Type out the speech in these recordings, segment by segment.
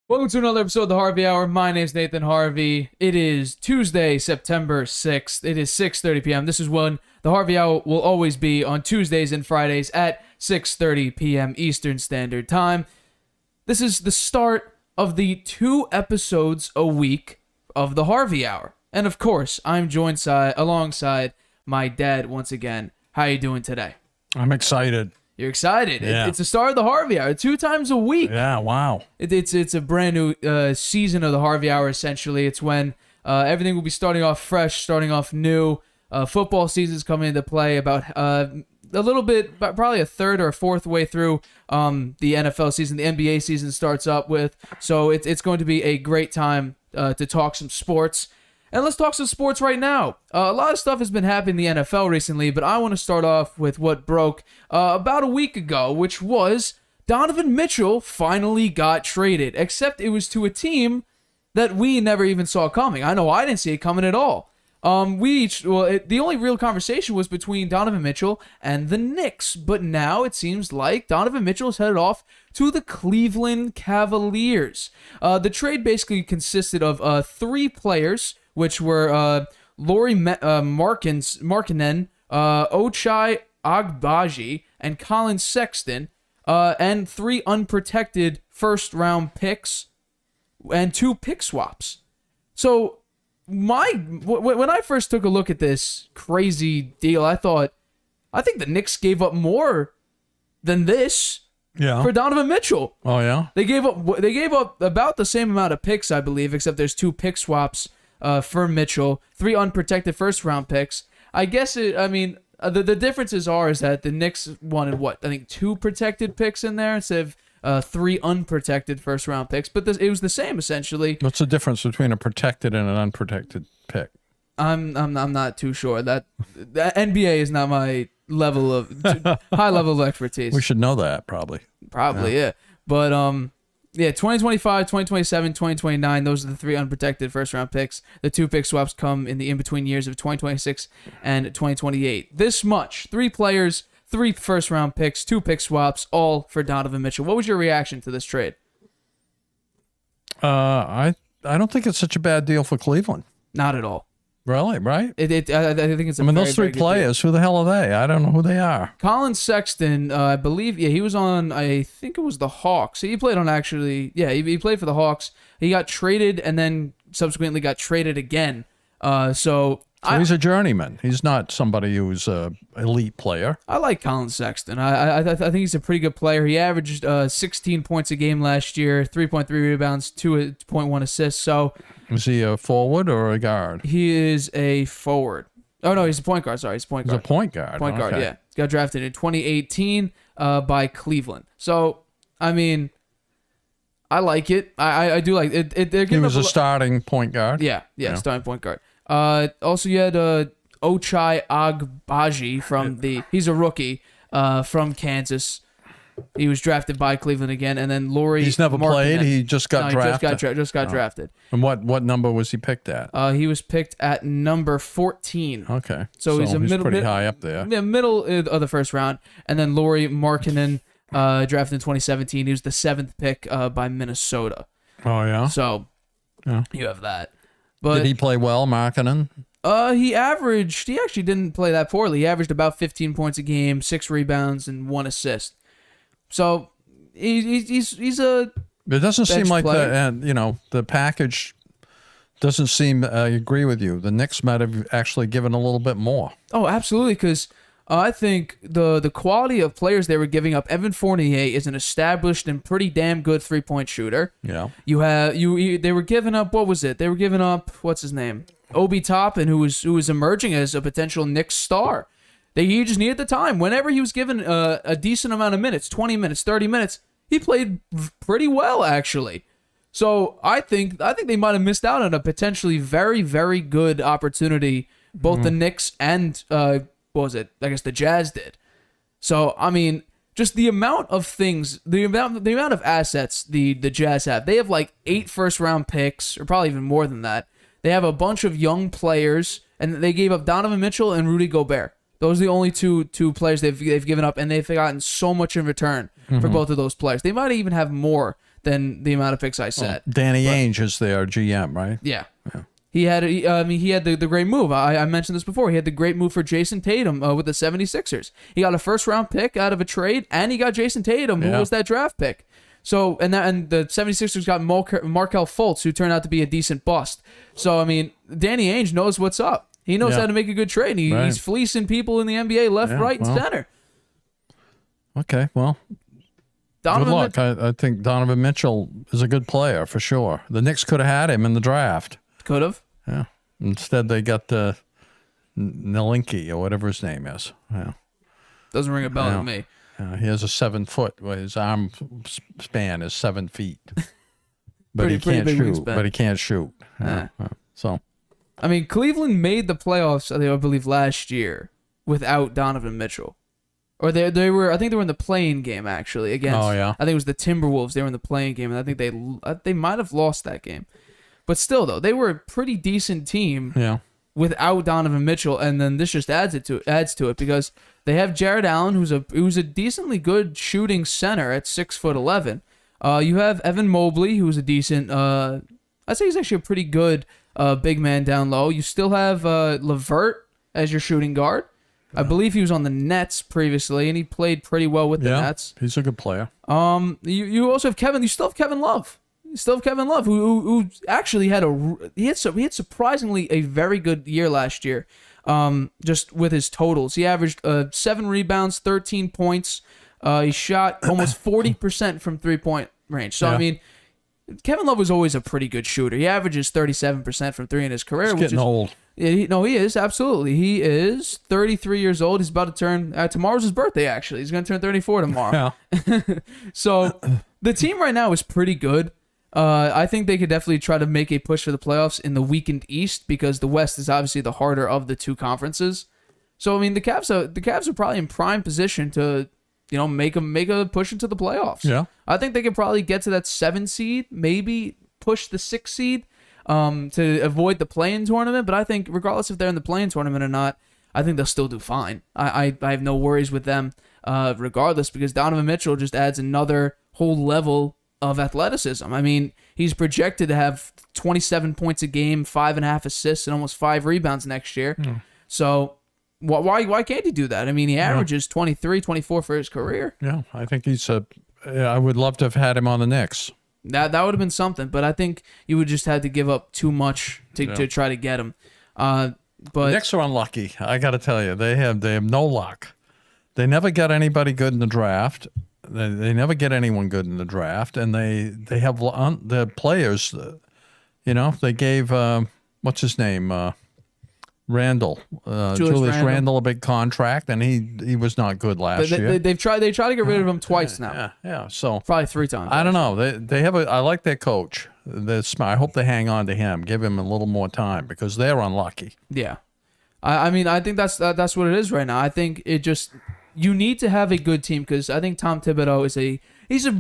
Welcome to another episode of the Harvey Hour. My name's Nathan Harvey. It is Tuesday, September 6th. It is 6:30 p.m. This is when the Harvey Hour will always be on Tuesdays and Fridays at 6:30 p.m. Eastern Standard Time. This is the start of the 2 episodes a week of the Harvey Hour. And of course, I'm joined alongside my dad once again. How you doing today? I'm excited. You're excited. Yeah. It's the start of the Harvey Hour 2 times a week. Yeah, wow. It's a brand new season of the Harvey Hour, essentially. It's when everything will be starting off fresh, starting off new. Football season's coming into play about a little bit, probably a third or a fourth way through the NFL season. The NBA season starts up with. So it's going to be a great time to talk some sports. And let's talk some sports right now. A lot of stuff has been happening in the NFL recently, but I want to start off with what broke about a week ago, which was Donovan Mitchell finally got traded, except it was to a team that we never even saw coming. I know I didn't see it coming at all. The only real conversation was between Donovan Mitchell and the Knicks, but now it seems like Donovan Mitchell is headed off to the Cleveland Cavaliers. The trade basically consisted of 3 players, which were Lauri Markkanen, Ochai Agbaji, and Colin Sexton, and 3 unprotected first-round picks and 2 pick swaps. So when I first took a look at this crazy deal, I think the Knicks gave up more than this for Donovan Mitchell. Oh yeah, they gave up about the same amount of picks, I believe, except there's 2 pick swaps for Mitchell, 3 unprotected first round picks. I guess the differences is that the Knicks wanted 2 protected picks in there instead of 3 unprotected first round picks, but it was the same essentially. What's the difference between a protected and an unprotected pick? I'm not too sure. That the NBA is not my level of high level of expertise. We should know that probably. Yeah. But 2025, 2027, 2029, those are the 3 unprotected first round picks. The 2 pick swaps come in the in-between years of 2026 and 2028. This much. 3 players, 3 first round picks, 2 pick swaps, all for Donovan Mitchell. What was your reaction to this trade? I don't think it's such a bad deal for Cleveland. Not at all. Really, right? I think it's those 3 players, who the hell are they? I don't know who they are. Colin Sexton, I believe, he was on, I think it was the Hawks. He played on he played for the Hawks. He got traded and then subsequently got traded again. So he's a journeyman. He's not somebody who's an elite player. I like Colin Sexton. I think he's a pretty good player. He averaged 16 points a game last year, 3.3 rebounds, 2.1 assists. So is he a forward or a guard? He is a forward. Oh no, he's a point guard. Sorry, he's a point guard. He's a point guard. Point guard. Yeah, got drafted in 2018 by Cleveland. So I like it. I do like it. He was a starting point guard. Yeah, starting point guard. Also, you had Ochai Agbaji he's a rookie from Kansas. He was drafted by Cleveland again, and then Lauri. He's never played. He just got drafted. Just got drafted. And what number was he picked at? He was picked at number 14. Okay, so he's pretty high up there. Yeah, middle of the first round, and then Lauri Markkanen, drafted in 2017. He was the 7th pick by Minnesota. Oh yeah. So you have that. But did he play well, Markkanen? He actually didn't play that poorly. He averaged about 15 points a game, 6 rebounds, and 1 assist. So he's a. It doesn't seem like player. the package doesn't seem. I agree with you. The Knicks might have actually given a little bit more. Oh, absolutely, because I think the quality of players they were giving up. Evan Fournier is an established and pretty damn good 3-point shooter. Yeah. They were giving up. What was it? They were giving up. What's his name? Obi Toppin, who was emerging as a potential Knicks star. He just needed the time. Whenever he was given a decent amount of minutes, 20 minutes, 30 minutes, he played pretty well, actually. So I think they might have missed out on a potentially very, very good opportunity. Both the Knicks and what was it? I guess the Jazz did. So just the amount of things, the amount of assets the Jazz have. They have like 8 first-round picks, or probably even more than that. They have a bunch of young players, and they gave up Donovan Mitchell and Rudy Gobert. Those are the only two players they've given up, and they've gotten so much in return for both of those players. They might even have more than the amount of picks I said. Danny Ainge is their GM, right? Yeah. He had the great move. I mentioned this before. He had the great move for Jason Tatum with the 76ers. He got a first-round pick out of a trade, and he got Jason Tatum, who was that draft pick. So and the 76ers got Markelle Fultz, who turned out to be a decent bust. So, I mean, Danny Ainge knows what's up. He knows how to make a good trade. And he's fleecing people in the NBA left, right, and center. Okay, well, good luck. I think Donovan Mitchell is a good player for sure. The Knicks could have had him in the draft. Could have. Yeah. Instead, they got Nelinki or whatever his name is. Yeah. Doesn't ring a bell to me. He has a 7 foot. His arm span is 7 feet. But he can't shoot. But he can't shoot. So, I mean, Cleveland made the playoffs, I believe, last year without Donovan Mitchell. Or they were, I think they were in the playing game actually against. Oh yeah. I think it was the Timberwolves. They were in the playing game, and I think they might have lost that game. But still, though, they were a pretty decent team without Donovan Mitchell, and then this just adds to it because they have Jared Allen, who's a decently good shooting center at 6'11". You have Evan Mobley, who's a decent. I'd say he's actually a pretty good big man down low. You still have LeVert as your shooting guard. I believe he was on the Nets previously, and he played pretty well with the Nets. He's a good player. You also have Kevin. You still have Kevin Love. Who actually had surprisingly a very good year last year, just with his totals. He averaged 7 rebounds, 13 points. He shot almost 40% from 3-point range. So I mean, Kevin Love was always a pretty good shooter. He averages 37% from 3 in his career. He's getting old. No, he is absolutely. He is 33 years old. He's about to turn. Tomorrow's his birthday. Actually, he's going to turn 34 tomorrow. Yeah. So the team right now is pretty good. I think they could definitely try to make a push for the playoffs in the weakened East because the West is obviously the harder of the two conferences. So I mean, the Cavs are probably in prime position to, make a push into the playoffs. Yeah, I think they could probably get to that 7 seed, maybe push the 6 seed, to avoid the play-in tournament. But I think regardless if they're in the play-in tournament or not, I think they'll still do fine. I have no worries with them, regardless, because Donovan Mitchell just adds another whole level of athleticism. I mean, he's projected to have 27 points a game, 5.5 assists, and almost 5 rebounds next year. So why can't he do that? I mean, he averages 23, 24 for his career. Yeah, I think I would love to have had him on the Knicks. That would have been something, but I think you would just have to give up too much to try to get him. But the Knicks are unlucky. I got to tell you, they have no luck. They never get anybody good in the draft. They never get anyone good in the draft, and they have the players. They gave what's his name, Randall, Julius Randall, a big contract, and he was not good last year. They tried to get rid of him twice now. Yeah. So probably 3 times. I don't know. They have I like their coach. They're smart. I hope they hang on to him. Give him a little more time because they're unlucky. Yeah, I mean, I think that's what it is right now. I think you need to have a good team because I think Tom Thibodeau he's a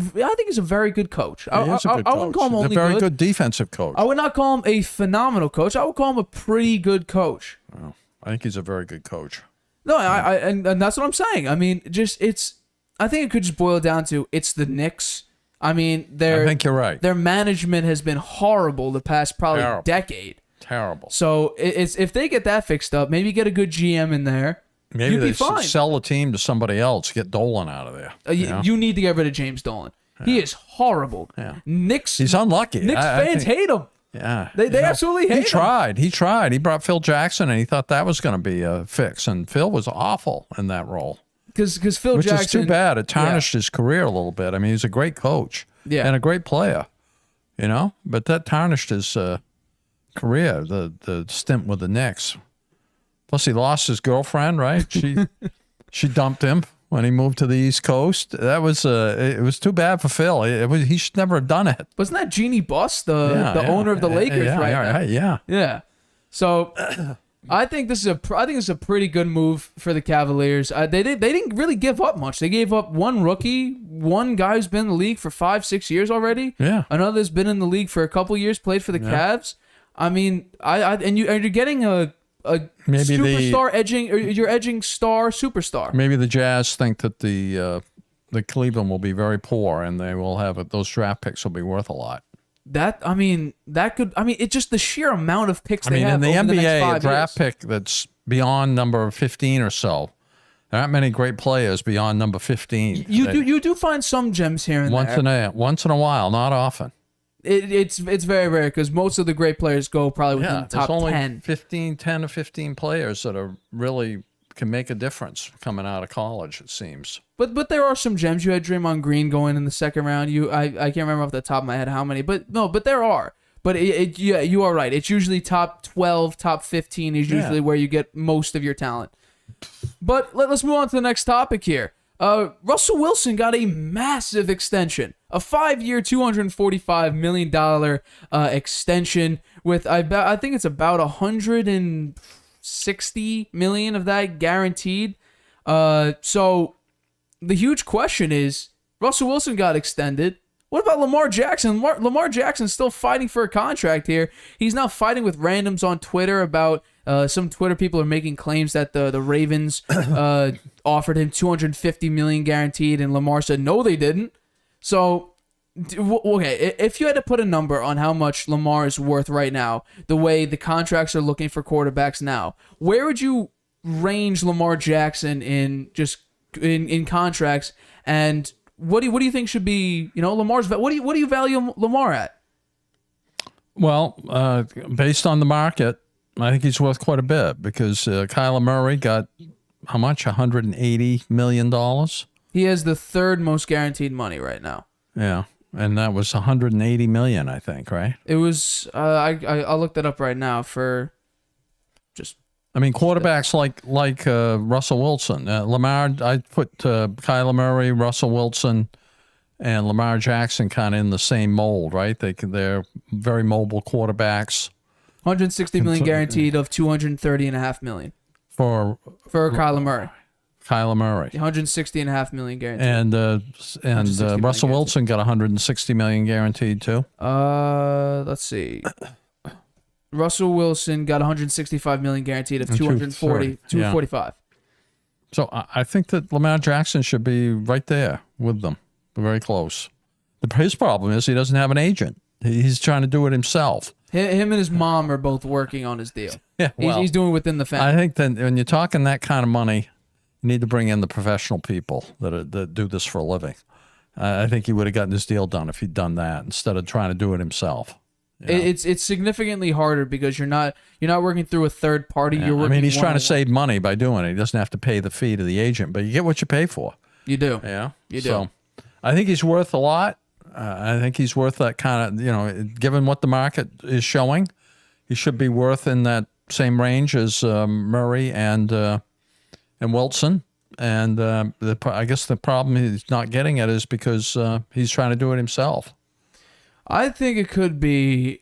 very good coach. I wouldn't call him only a very good defensive coach. I would not call him a phenomenal coach. I would call him a pretty good coach. Well, I think he's a very good coach. No, and that's what I'm saying. I mean, I think it could just boil down to it's the Knicks. I mean, I think you're right. Their management has been horrible the past probably decade. Terrible. So if they get that fixed up, maybe get a good GM in there. Maybe they sell the team to somebody else, get Dolan out of there. You need to get rid of James Dolan. Yeah. He is horrible. Yeah. He's unlucky. Knicks fans hate him. Yeah. They absolutely hate him. He tried. He brought Phil Jackson, and he thought that was going to be a fix, and Phil was awful in that role. Because Phil Jackson... Which is too bad. It tarnished his career a little bit. I mean, he's a great coach and a great player, but that tarnished his career, the stint with the Knicks. Plus, he lost his girlfriend, right? She dumped him when he moved to the East Coast. That was it was too bad for Phil. He should never have done it. Wasn't that Jeannie Buss, the owner of the Lakers, Yeah. So I think this is a pretty good move for the Cavaliers. They didn't really give up much. They gave up one rookie, one guy who's been in the league for 5-6 years already. Yeah. Another's been in the league for a couple years, played for the Cavs. I mean, you're getting a maybe superstar you're edging star superstar. Maybe the Jazz think that the the Cleveland will be very poor, and they will have those draft picks will be worth a lot. It's just the sheer amount of picks I mean, they have in the over NBA, the next 5 a draft years. pick that's beyond number 15 or so. There aren't many great players beyond number 15. You do find some gems here and there. Once in a while, not often. It's very rare because most of the great players go probably within the top there's only 10. 10 or 15 players that are really can make a difference coming out of college, it seems. But there are some gems. You had Draymond Green going in the second round. I can't remember off the top of my head how many, but there are. But you are right. It's usually top 12, top 15 is usually where you get most of your talent. But let's move on to the next topic here. Russell Wilson got a massive extension, a 5-year, $245 million extension with I think it's about $160 million of that guaranteed. So the huge question is, Russell Wilson got extended. What about Lamar Jackson? Lamar Jackson's still fighting for a contract here. He's now fighting with randoms on Twitter about some Twitter people are making claims that the Ravens offered him $250 million guaranteed, and Lamar said no, they didn't. So, okay, if you had to put a number on how much Lamar is worth right now, the way the contracts are looking for quarterbacks now, where would you range Lamar Jackson in contracts? And what do you think should be, Lamar's? What do you value Lamar at? Well, based on the market, I think he's worth quite a bit because Kyler Murray got how much? $180 million. He has the third most guaranteed money right now. Yeah, and that was $180 million, I think, right? It was. I'll look that up right now for just. I mean, quarterbacks like Russell Wilson, Lamar. I put Kyler Murray, Russell Wilson, and Lamar Jackson kind of in the same mold, right? They're very mobile quarterbacks. $160 million guaranteed of $230.5 million for Kyler Murray. Kyler Murray, $160.5 million guaranteed. And Russell Wilson got $160 million guaranteed too. Let's see. Russell Wilson got $165 million guaranteed of $245. So I think that Lamar Jackson should be right there with them, very close. His problem is he doesn't have an agent. He's trying to do it himself. Him and his mom are both working on his deal. Yeah, well, he's doing it within the family. I think that when you're talking that kind of money, you need to bring in the professional people that do this for a living. I think he would have gotten his deal done if he'd done that instead of trying to do it himself. It's significantly harder because you're not working through a third party. Yeah, I mean, he's trying to save money by doing it. He doesn't have to pay the fee to the agent, but you get what you pay for. You do. Yeah, you do. So I think he's worth a lot. I think he's worth that kind of, given what the market is showing, he should be worth in that same range as Murray and Wilson. And I guess the problem he's not getting it is because he's trying to do it himself. I think it could be,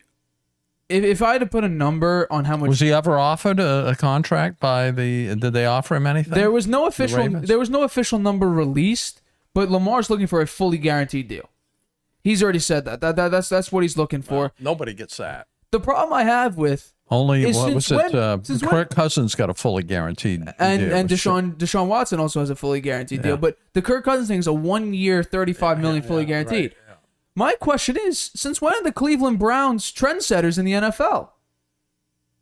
if I had to put a number on how much. Was he ever offered a contract did they offer him anything? There was no official number released, but Lamar's looking for a fully guaranteed deal. He's already said that. That's what he's looking for. Nobody gets that. The problem I have with Kirk Cousins got a fully guaranteed deal. And Deshaun Watson also has a fully guaranteed deal. But the Kirk Cousins thing is a 1 year, $35 million fully guaranteed. Right, yeah. My question is, since when are the Cleveland Browns trendsetters in the NFL?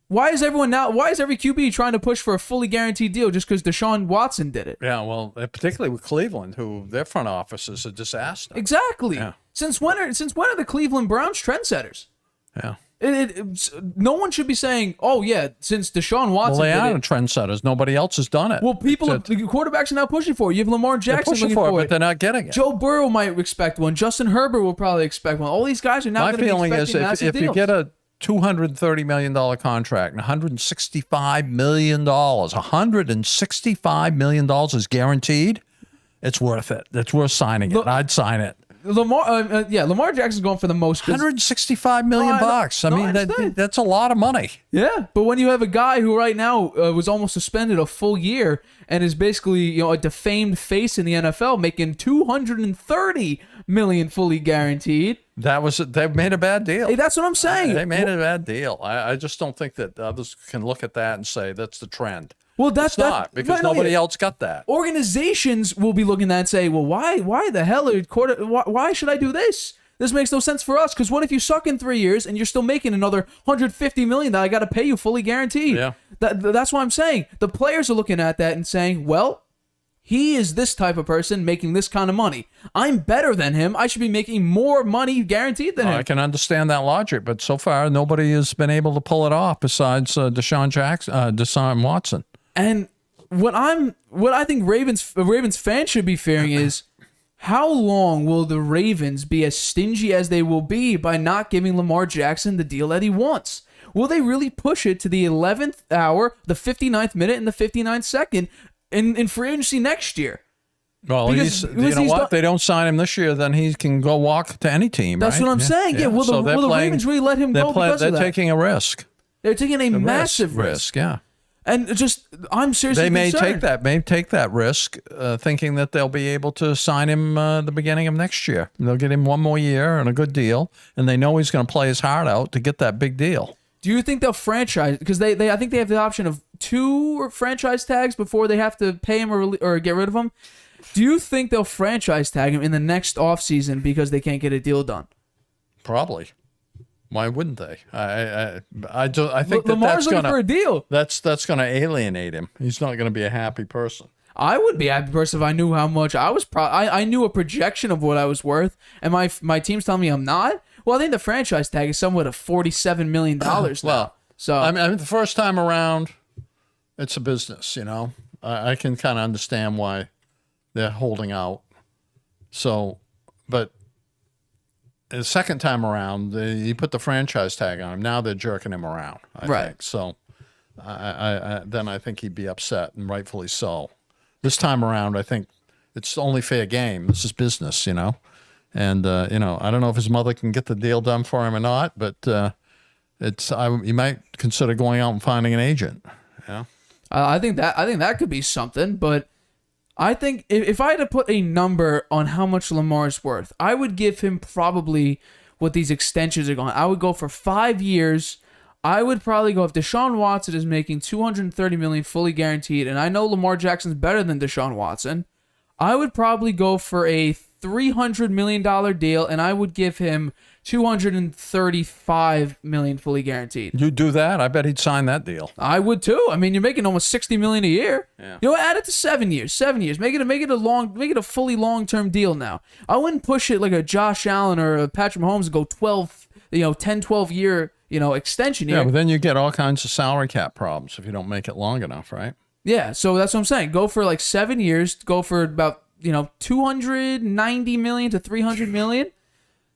Why is every QB trying to push for a fully guaranteed deal just because Deshaun Watson did it? Yeah, well, particularly with Cleveland, who their front office is a disaster. Exactly. Yeah. Since when are the Cleveland Browns trendsetters? Yeah. No one should be saying, "Oh yeah," since Deshaun Watson. Well, they are trendsetters. Nobody else has done it. Well, the quarterbacks are now pushing for it. You have Lamar Jackson looking for it, but they're not getting it. Joe Burrow might expect one. Justin Herbert will probably expect one. All these guys are now going to be expecting massive deals. My feeling is if you get a $230 million contract and $165 million, $165 million is guaranteed, it's worth it. It's worth signing it. I'd sign it. Lamar Jackson's going for the most. $165 million bucks. I mean, that's a lot of money. Yeah, but when you have a guy who right now was almost suspended a full year and is basically a defamed face in the NFL, making $230 million fully guaranteed. They made a bad deal. Hey, that's what I'm saying. They made a bad deal. I just don't think that others can look at that and say that's the trend. Well, that's it's not because nobody else got that. Organizations will be looking at that and say, well, why the hell why should I do this? This makes no sense for us, because what if you suck in 3 years and you're still making another $150 million that I got to pay you fully guaranteed? Yeah. That's what I'm saying. The players are looking at that and saying, well, he is this type of person making this kind of money. I'm better than him. I should be making more money guaranteed than him. I can understand that logic, but so far nobody has been able to pull it off besides Deshaun Watson. And what I think Ravens fans should be fearing is, how long will the Ravens be as stingy as they will be by not giving Lamar Jackson the deal that he wants? Will they really push it to the 11th hour, the 59th minute, and the 59th second in free agency next year? Well, what? They don't sign him this year, then he can go walk to any team. That's right? what I'm saying. Yeah. Will the Ravens really let him go because of that? They're taking a risk. They're taking a massive risk. Yeah. And I'm seriously concerned. They may take that risk, thinking that they'll be able to sign him the beginning of next year. They'll get him one more year and a good deal, and they know he's going to play his heart out to get that big deal. Do you think they'll franchise? Because I think they have the option of 2 franchise tags before they have to pay him or get rid of him. Do you think they'll franchise tag him in the next offseason because they can't get a deal done? Probably. Why wouldn't they? I think Lamar's looking for a deal. That's going to alienate him. He's not going to be a happy person. I would be a happy person if I knew how much I was. I knew a projection of what I was worth, and my team's telling me I'm not. Well, I think the franchise tag is somewhat of $47 million now. Well, so I mean, the first time around, it's a business. I can kind of understand why they're holding out. So, but the second time around, you put the franchise tag on him. Now they're jerking him around. I think so. Then I think he'd be upset, and rightfully so. This time around, I think it's only fair game. This is business, And I don't know if his mother can get the deal done for him or not, but you might consider going out and finding an agent. Yeah. I think that could be something, but I think if I had to put a number on how much Lamar's worth, I would give him probably what these extensions are going. I would go for 5 years. I would probably go if Deshaun Watson is making $230 million fully guaranteed, and I know Lamar Jackson's better than Deshaun Watson. I would probably go for a $300 million deal, and I would give him $235 million fully guaranteed. You do that? I bet he'd sign that deal. I would too. I mean, you're making almost $60 million a year. Yeah. Add it to 7 years. 7 years. Make it a fully long-term deal now. I wouldn't push it like a Josh Allen or a Patrick Mahomes and go 10, 12 year, extension here. Yeah, but then you get all kinds of salary cap problems if you don't make it long enough, right? Yeah, so that's what I'm saying. Go for like 7 years. Go for about $290 million to $300 million.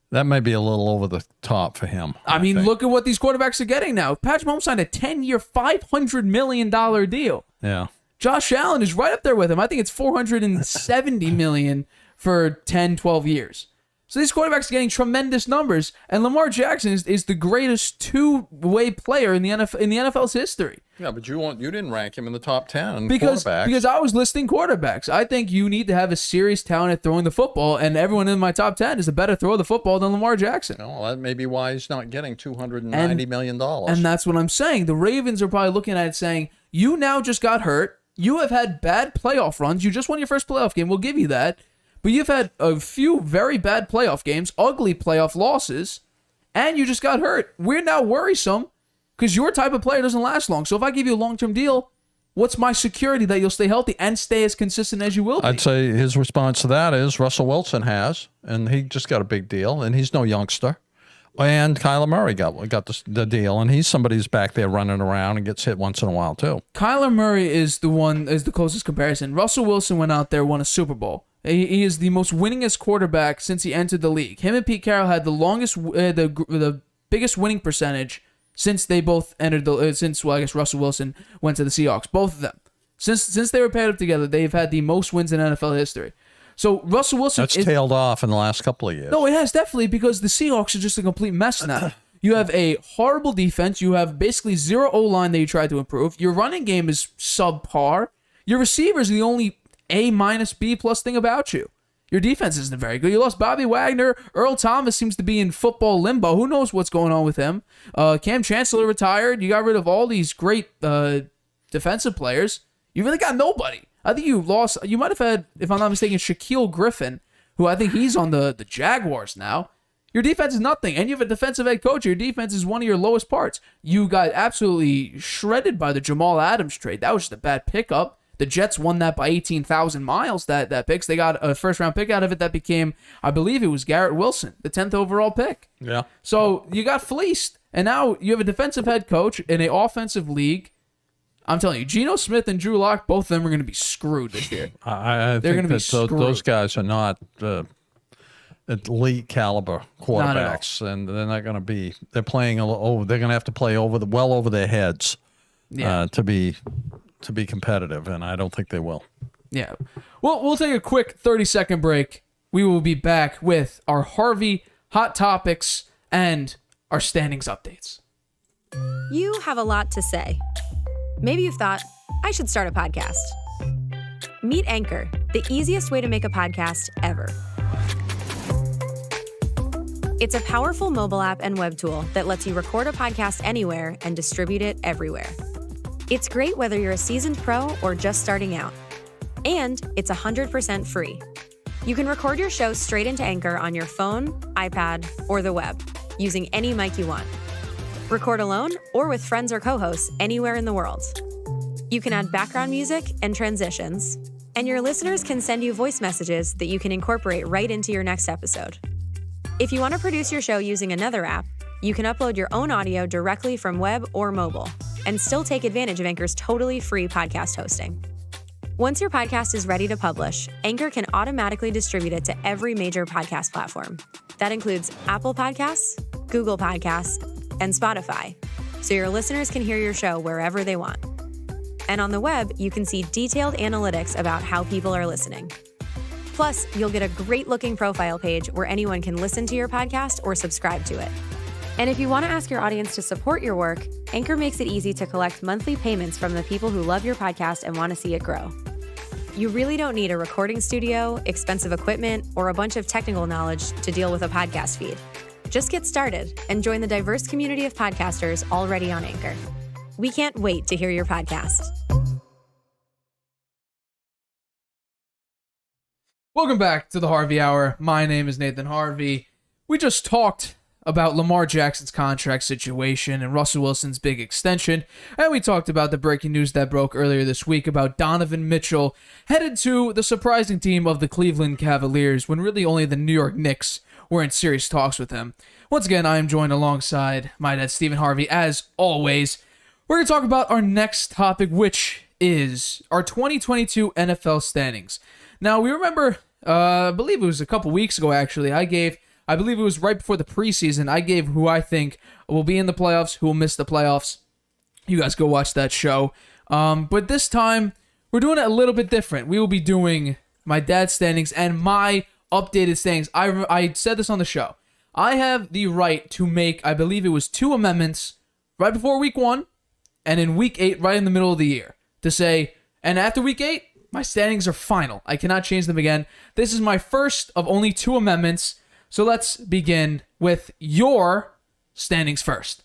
That may be a little over the top for him. I mean, look at what these quarterbacks are getting now. Patrick Mahomes signed a 10-year, $500 million deal. Yeah. Josh Allen is right up there with him. I think it's $470 million for 10, 12 years. So these quarterbacks are getting tremendous numbers, and Lamar Jackson is the greatest two-way player in the NFL's history. Yeah, but you didn't rank him in the top 10 because quarterbacks. I was listing quarterbacks. I think you need to have a serious talent at throwing the football, and everyone in my top 10 is a better thrower of the football than Lamar Jackson. Well, that may be why he's not getting $290 million. And that's what I'm saying. The Ravens are probably looking at it saying, you now just got hurt. You have had bad playoff runs. You just won your first playoff game. We'll give you that. But you've had a few very bad playoff games, ugly playoff losses, and you just got hurt. We're now worrisome because your type of player doesn't last long. So if I give you a long-term deal, what's my security that you'll stay healthy and stay as consistent as you will be? I'd say his response to that is Russell Wilson has, and he just got a big deal, and he's no youngster. And Kyler Murray got the deal, and he's somebody who's back there running around and gets hit once in a while too. Kyler Murray is the closest comparison. Russell Wilson went out there, won a Super Bowl. He is the most winningest quarterback since he entered the league. Him and Pete Carroll had the biggest winning percentage since they both entered I guess Russell Wilson went to the Seahawks. Both of them. Since they were paired up together, they've had the most wins in NFL history. So Russell Wilson That's tailed off in the last couple of years. No, it has definitely, because the Seahawks are just a complete mess now. You have a horrible defense. You have basically zero O-line that you tried to improve. Your running game is subpar. Your receivers are the only A-, B+ thing about you. Your defense isn't very good. You lost Bobby Wagner. Earl Thomas seems to be in football limbo. Who knows what's going on with him? Cam Chancellor retired. You got rid of all these great defensive players. You really got nobody. I think you lost. You might have had, if I'm not mistaken, Shaquille Griffin, who I think he's on the Jaguars now. Your defense is nothing, and you have a defensive head coach. Your defense is one of your lowest parts. You got absolutely shredded by the Jamal Adams trade. That was just a bad pickup. The Jets won that by 18,000 miles, that picks. They got a first-round pick out of it that became, I believe it was Garrett Wilson, the 10th overall pick. Yeah. So you got fleeced, and now you have a defensive head coach in an offensive league. I'm telling you, Geno Smith and Drew Lock, both of them are going to be screwed this year. I They're think gonna be that those guys are not elite caliber quarterbacks, and they're not going to be. They're playing over. They're going to have to play well over their heads to be competitive, and I don't think they will. Yeah. Well, we'll take a quick 30-second break. We will be back with our Harvey hot topics and our standings updates. You have a lot to say. Maybe you've thought, I should start a podcast. Meet Anchor, the easiest way to make a podcast ever. It's a powerful mobile app and web tool that lets you record a podcast anywhere and distribute it everywhere. It's great whether you're a seasoned pro or just starting out. And it's 100% free. You can record your show straight into Anchor on your phone, iPad, or the web, using any mic you want. Record alone or with friends or co-hosts anywhere in the world. You can add background music and transitions, and your listeners can send you voice messages that you can incorporate right into your next episode. If you want to produce your show using another app, you can upload your own audio directly from web or mobile and still take advantage of Anchor's totally free podcast hosting. Once your podcast is ready to publish, Anchor can automatically distribute it to every major podcast platform. That includes Apple Podcasts, Google Podcasts, and Spotify, so your listeners can hear your show wherever they want. And on the web, you can see detailed analytics about how people are listening. Plus, you'll get a great-looking profile page where anyone can listen to your podcast or subscribe to it. And if you want to ask your audience to support your work, Anchor makes it easy to collect monthly payments from the people who love your podcast and want to see it grow. You really don't need a recording studio, expensive equipment, or a bunch of technical knowledge to deal with a podcast feed. Just get started and join the diverse community of podcasters already on Anchor. We can't wait to hear your podcast. Welcome back to the Harvey Hour. My name is Nathan Harvey. We just talked about Lamar Jackson's contract situation and Russell Wilson's big extension, and we talked about the breaking news that broke earlier this week about Donovan Mitchell headed to the surprising team of the Cleveland Cavaliers when really only the New York Knicks were in serious talks with him. Once again, I am joined alongside my dad, Stephen Harvey, as always. We're going to talk about our next topic, which is our 2022 NFL standings. Now, we remember, I believe it was a couple weeks ago, actually, I believe it was right before the preseason, I gave who I think will be in the playoffs, who will miss the playoffs. You guys go watch that show. But this time, we're doing it a little bit different. We will be doing my dad's standings and my updated standings. I said this on the show. I have the right to make, I believe it was 2 amendments right before week 1 and in week 8 right in the middle of the year to say, and after week 8, my standings are final. I cannot change them again. This is my first of only 2 amendments. So let's begin with your standings first.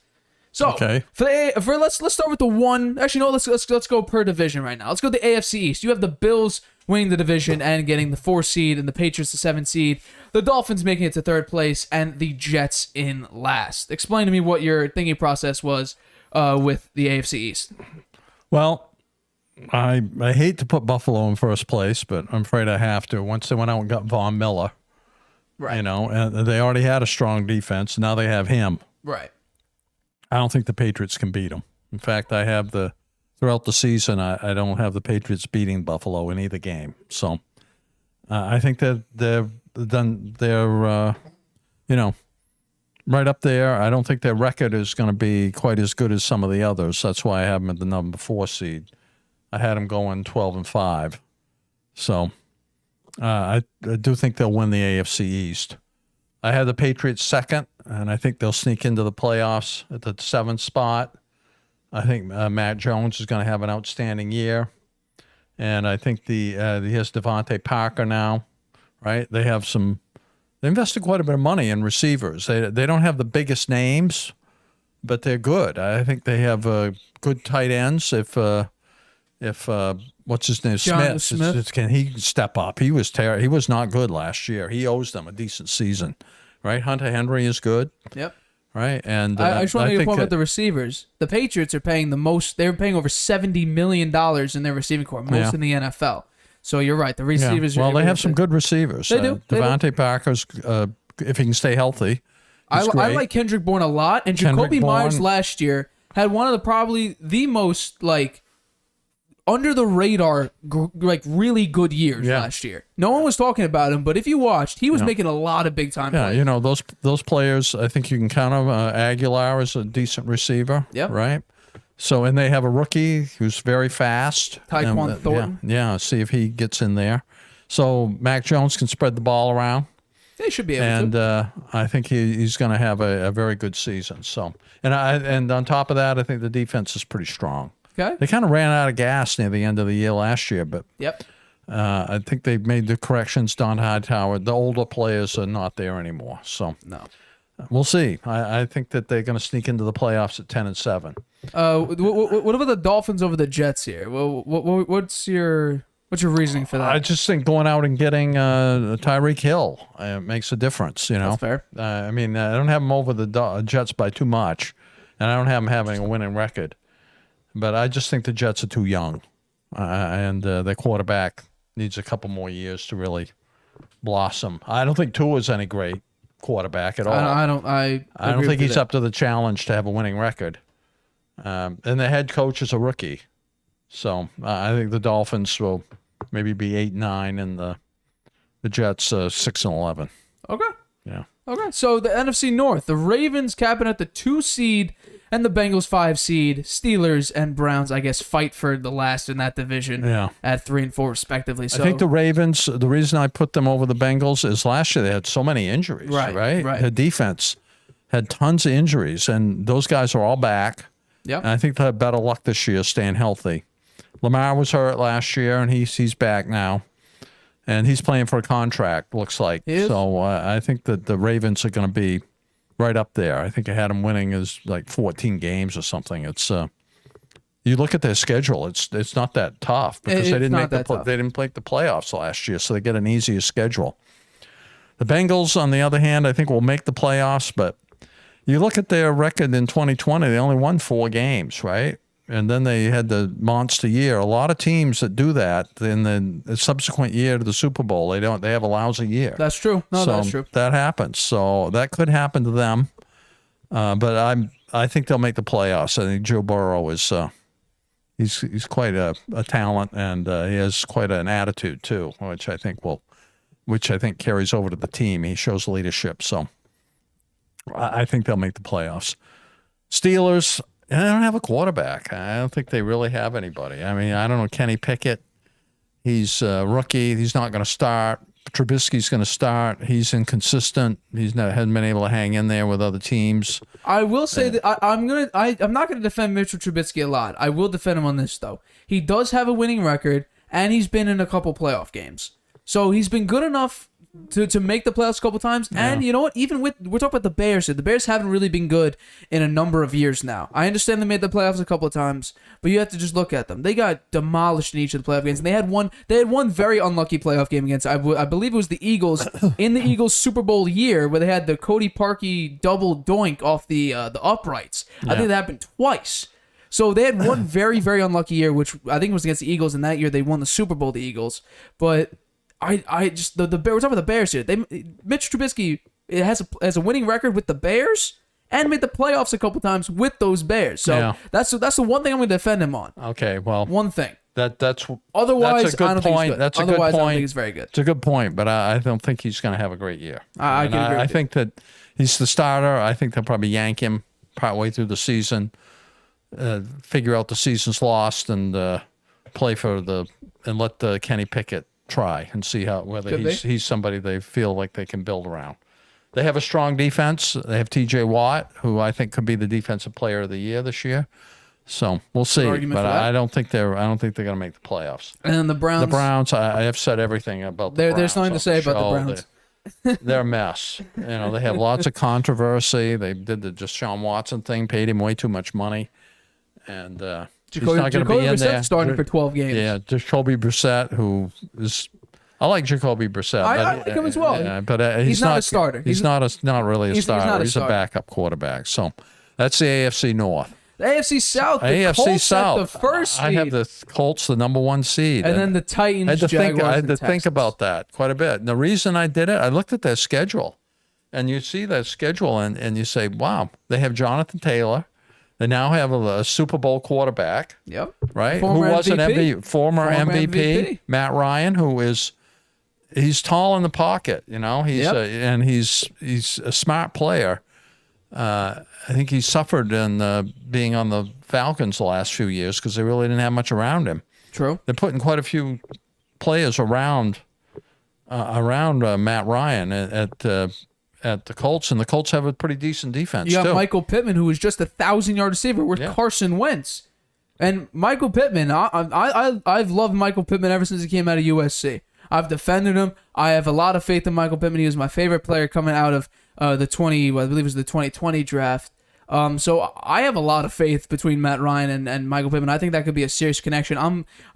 So Okay. for let's start with the one. Actually, no. Let's go per division right now. Let's go to the AFC East. You have the Bills winning the division and getting the 4 seed, and the Patriots the 7 seed. The Dolphins making it to 3rd place, and the Jets in last. Explain to me what your thinking process was with the AFC East. Well, I hate to put Buffalo in first place, but I'm afraid I have to. Once they went out and got Von Miller, Right. you know, and they already had a strong defense. Now they have him. Right. I don't think the Patriots can beat them. In fact, I have throughout the season, I don't have the Patriots beating Buffalo in either game. So I think that they're right up there. I don't think their record is going to be quite as good as some of the others. That's why I have them at the number 4 seed. I had them going 12-5. So I do think they'll win the AFC East. I have the Patriots 2nd, and I think they'll sneak into the playoffs at the 7th spot. I think Matt Jones is going to have an outstanding year. And I think he has Devontae Parker now, right? They invested quite a bit of money in receivers. They don't have the biggest names, but they're good. I think they have good tight ends. If if what's his name, John Smith, can he step up? He was He was not good last year. He owes them a decent season, right? Hunter Henry is good. Yep. Right, and I just want to make a think point about the receivers. The Patriots are paying the most. They're paying over $70 million in their receiving corps, most in the NFL. So you're right. The receivers. Well, they have some good receivers. They do. Devontae Parker's, if he can stay healthy. I like Kendrick Bourne a lot, and Jacoby Myers last year had one of probably the most under the radar really good years last year. No one was talking about him, but if you watched, he was making a lot of big time plays. You know, those players, I think you can count them. Aguilar is a decent receiver. Yep. Right. So, and they have a rookie who's very fast. Tyquan Thornton. Yeah, see if he gets in there. So Mac Jones can spread the ball around. They should be able to. And I think he's going to have a very good season. So, and on top of that, I think the defense is pretty strong. Okay. They kind of ran out of gas near the end of the year last year, but I think they've made the corrections. Don Hightower, the older players are not there anymore. So no, we'll see. I think that they're going to sneak into the playoffs at 10-7. What about the Dolphins over the Jets here? What's your reasoning for that? I just think going out and getting Tyreek Hill makes a difference. You know, that's fair. I mean, I don't have them over the Jets by too much, and I don't have them having a winning record. But I just think the Jets are too young, and their quarterback needs a couple more years to really blossom. I don't think Tua's any great quarterback at all. I don't think he's up to the challenge to have a winning record. And the head coach is a rookie, so I think the Dolphins will maybe be 8-9, and the Jets 6-11. Okay. Yeah. Okay. So the NFC North, the Ravens capping at the 2 seed. And the Bengals 5 seed, Steelers and Browns, I guess, fight for the last in that division at 3 and 4 respectively. So I think the Ravens, the reason I put them over the Bengals is last year they had so many injuries, right? Right. The defense had tons of injuries, and those guys are all back. Yeah. And I think they'll have better luck this year staying healthy. Lamar was hurt last year, and he's back now. And he's playing for a contract, looks like. So I think that the Ravens are going to be right up there. I think I had them winning as 14 games or something. It's you look at their schedule. It's not that tough because they didn't make the playoffs last year, so they get an easier schedule. The Bengals, on the other hand, I think will make the playoffs, but you look at their record in 2020, they only won 4 games, right? And then they had the monster year. A lot of teams that do that in the subsequent year to the Super Bowl, they have a lousy year. That's true. No, that's true. That happens. So that could happen to them. But I think they'll make the playoffs. I think Joe Burrow is he's quite a talent, and he has quite an attitude too, which I think carries over to the team. He shows leadership. So I think they'll make the playoffs. Steelers, they don't have a quarterback. I don't think they really have anybody. I mean, I don't know. Kenny Pickett, he's a rookie. He's not going to start. Trubisky's going to start. He's inconsistent. Hasn't been able to hang in there with other teams. I will say that I'm not going to defend Mitchell Trubisky a lot. I will defend him on this though. He does have a winning record, and he's been in a couple playoff games. So he's been good enough to make the playoffs a couple times. And you know what? We're talking about the Bears here. The Bears haven't really been good in a number of years now. I understand they made the playoffs a couple of times, but you have to just look at them. They got demolished in each of the playoff games. And they had one very unlucky playoff game against, I believe it was the Eagles, in the Eagles Super Bowl year, where they had the Cody Parkey double doink off the uprights. I think that happened twice. So they had one very, very unlucky year, which I think was against the Eagles, and that year they won the Super Bowl, the Eagles. But I just we're talking about the Bears here. Mitch Trubisky has a winning record with the Bears and made the playoffs a couple times with those Bears. So that's the one thing I'm going to defend him on. Okay, well, one thing. That's otherwise a good I don't point. think he's good. That's a otherwise, good point. I don't think he's very good. It's a good point, but I don't think he's going to have a great year. I can agree. I think that he's the starter. I think they'll probably yank him partway through the season, figure out the season's lost, and play and let Kenny Pickett try and see whether he's somebody they feel like they can build around. They have a strong defense. They have T.J. Watt, who I think could be the defensive player of the year this year. So we'll see, but I don't think they're going to make the playoffs. And then the Browns. The Browns, I have said everything about the Browns. There's nothing to say about the Browns. They're a mess. They have lots of controversy. They did the Deshaun Watson thing, paid him way too much money, and not going to be in there. Starting for 12 games. Yeah, Jacoby Brissett, who is. I like Jacoby Brissett. I like him as well. Yeah, but he's not a starter. He's not really a starter. He's a backup quarterback. So that's the AFC North. The AFC South. The AFC Colts South. At the first seed. I have the Colts, the number 1 seed, and then the Titans. I had to and think about that quite a bit. And the reason I did it, I looked at their schedule, and you see that schedule, and you say, "Wow, they have Jonathan Taylor." They now have a Super Bowl quarterback. Yep. Right. Former who was MVP. an MVP, former MVP, Matt Ryan, who is. He's tall in the pocket, you know. And he's a smart player. I think he suffered in being on the Falcons the last few years because they really didn't have much around him. True. They're putting quite a few players around Matt Ryan at the Colts, and the Colts have a pretty decent defense. You got too. Michael Pittman, who is just a 1,000-yard receiver with Carson Wentz, and Michael Pittman. I've loved Michael Pittman ever since he came out of USC. I've defended him. I have a lot of faith in Michael Pittman. He was my favorite player coming out of I believe it was the 2020 draft. So I have a lot of faith between Matt Ryan and Michael Pittman. I think that could be a serious connection.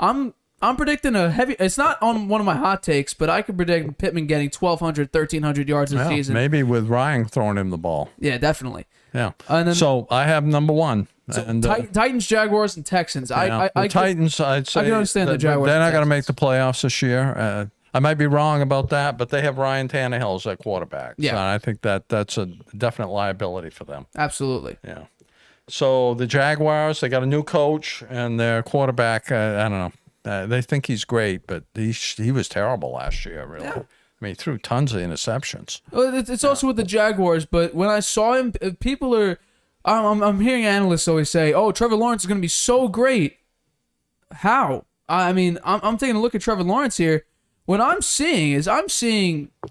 I'm predicting a heavy. It's not on one of my hot takes, but I could predict Pittman getting 1,200, 1,300 yards a season. Maybe with Ryan throwing him the ball. Yeah, definitely. Yeah. And then, so I have number 1. So and, Titans, Jaguars, and Texans. The Titans, I'd say. I can understand the Jaguars. They're not going to make the playoffs this year. I might be wrong about that, but they have Ryan Tannehill as at quarterback. Yeah. So I think that's a definite liability for them. Absolutely. Yeah. So the Jaguars, they got a new coach, and their quarterback, I don't know. They think he's great, but he was terrible last year, really. Yeah. I mean, he threw tons of interceptions. Well, it's also with the Jaguars, but when I saw him, people are... I'm hearing analysts always say, "Oh, Trevor Lawrence is going to be so great." How? I mean, I'm taking a look at Trevor Lawrence here. What I'm seeing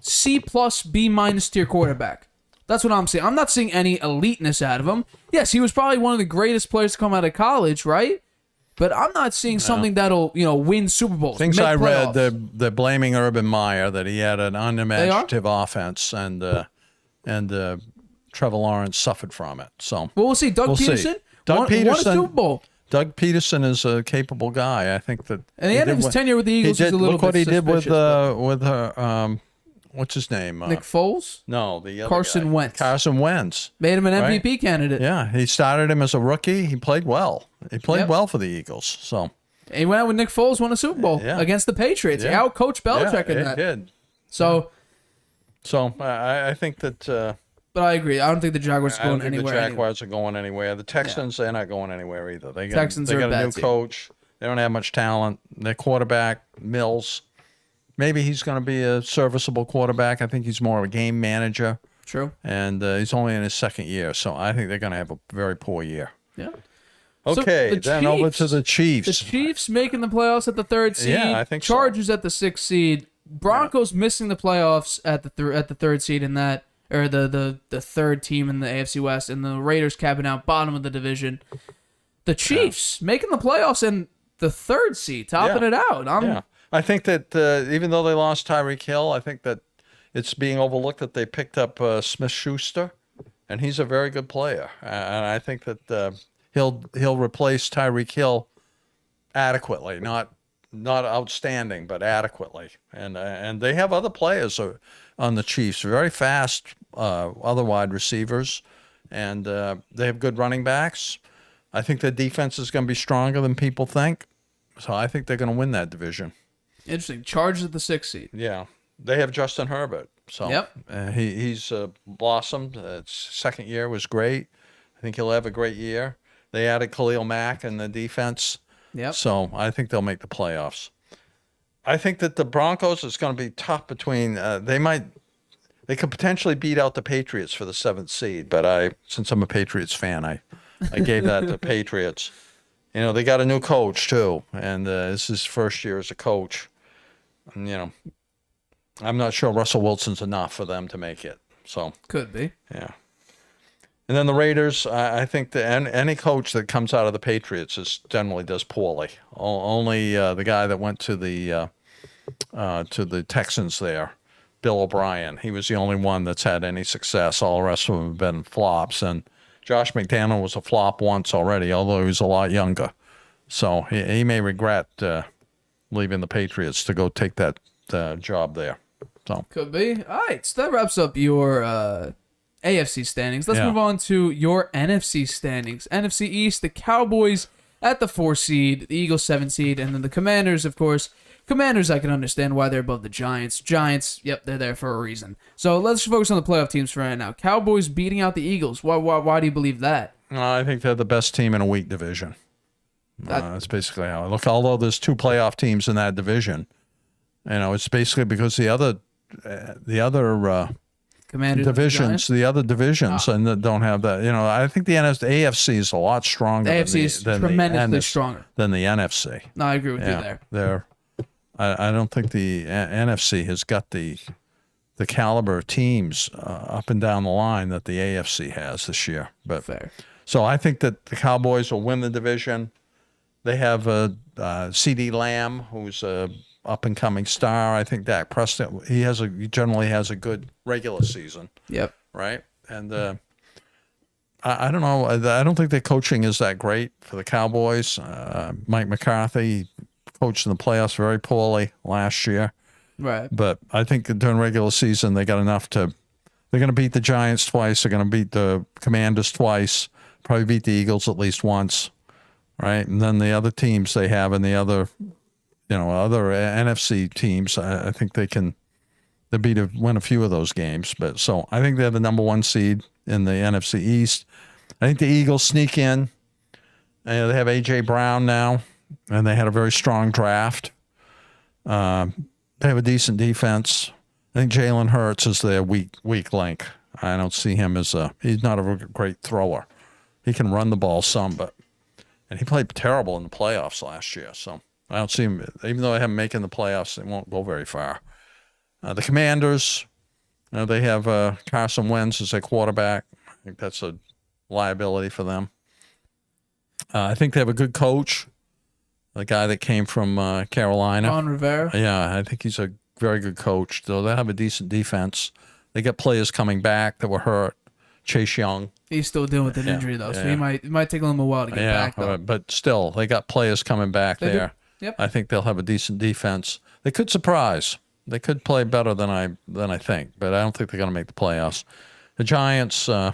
C+, B- tier quarterback. That's what I'm seeing. I'm not seeing any eliteness out of him. Yes, he was probably one of the greatest players to come out of college, right? But I'm not seeing something that'll win Super Bowls. Things I playoffs. read, they're blaming Urban Meyer that he had an unimaginative offense, and Trevor Lawrence suffered from it. So we'll see. Doug Peterson won a Super Bowl. Doug Peterson is a capable guy. I think that. And the end of his tenure with the Eagles was a little look what bit he did with suspicious, what's his name? Nick Foles? No, the other Carson guy. Wentz. Carson Wentz. Made him an MVP candidate. Yeah, he started him as a rookie. He played well. He played well for the Eagles. So he went out with Nick Foles, won a Super Bowl against the Patriots. He out-coached Belichick in that. Did. So I think that. But I agree. I don't think the Jaguars are going anywhere. The Jaguars are going anywhere. The Texans, they're not going anywhere either. They got a new coach. They don't have much talent. Their quarterback, Mills, maybe he's going to be a serviceable quarterback. I think he's more of a game manager. True. And he's only in his second year, so I think they're going to have a very poor year. Yeah. Okay, so then over to the Chiefs. The Chiefs making the playoffs at the 3rd seed. Yeah, I think so. Chargers at the 6th seed. Broncos missing the playoffs at the 3rd seed in that. Or the 3rd team in the AFC West, and the Raiders capping out bottom of the division. The Chiefs making the playoffs and the 3rd seed, topping it out. I think that even though they lost Tyreek Hill, I think that it's being overlooked that they picked up Smith-Schuster, and he's a very good player. And I think that he'll replace Tyreek Hill adequately, not outstanding, but adequately. And they have other players on the Chiefs, very fast other wide receivers, and they have good running backs. I think their defense is going to be stronger than people think, so I think they're going to win that division. Interesting. Chargers at the 6th seed. Yeah, they have Justin Herbert. So he's blossomed. His second year was great. I think he'll have a great year. They added Khalil Mack in the defense. Yep. So I think they'll make the playoffs. I think that the Broncos is going to be tough between. They could potentially beat out the Patriots for the 7th seed, but since I'm a Patriots fan, I gave that to Patriots. They got a new coach too, and this is his first year as a coach. And, I'm not sure Russell Wilson's enough for them to make it. So could be. Yeah. And then the Raiders, I think that any coach that comes out of the Patriots generally does poorly. Only the guy that went to the Texans there, Bill O'Brien, he was the only one that's had any success. All the rest of them have been flops. And Josh McDaniel was a flop once already, although he was a lot younger. So he may regret leaving the Patriots to go take that job there. So Could be. All right, so that wraps up your AFC standings. Let's Yeah. move on to your NFC standings. NFC East, the Cowboys at the 4 seed, the Eagles 7 seed, and then the Commanders, of course. Commanders, I can understand why they're above the Giants. Giants, yep, they're there for a reason. So let's focus on the playoff teams for right now. Cowboys beating out the Eagles. Why do you believe that? I think they're the best team in a weak division. That's basically how I look. Although there's 2 playoff teams in that division, it's basically because the other Commanders, divisions, the other divisions, and that don't have that. I think the AFC is a lot stronger. The AFC is tremendously stronger than the NFC. No, I agree with you there. I don't think the NFC has got the caliber of teams up and down the line that the AFC has this year. But Fair. So I think that the Cowboys will win the division. They have C.D. Lamb, who's a up and coming star. I think Dak Prescott, he generally has a good regular season. Yep. Right. And I don't know. I don't think their coaching is that great for the Cowboys. Mike McCarthy coached in the playoffs very poorly last year. Right. But I think during regular season, they got enough they're going to beat the Giants twice. They're going to beat the Commanders twice, probably beat the Eagles at least once. Right. And then the other teams they have and the other NFC teams, I think they can win a few of those games. But so I think they're the number 1 seed in the NFC East. I think the Eagles sneak in. They have A.J. Brown now, and they had a very strong draft. They have a decent defense. I think Jalen Hurts is their weak link. I don't see him as he's not a great thrower. He can run the ball some, and he played terrible in the playoffs last year. So I don't see him, even though they haven't making the playoffs, they won't go very far. The Commanders, they have Carson Wentz as their quarterback. I think that's a liability for them. I think they have a good coach, the guy that came from Carolina. Ron Rivera. Yeah, I think he's a very good coach. So they have a decent defense. They got players coming back that were hurt. Chase Young. He's still dealing with an injury, though, so it might take him a while to get back, though. But still, they got players coming back there. Yep. I think they'll have a decent defense. They could surprise. They could play better than I think, but I don't think they're going to make the playoffs. The Giants. The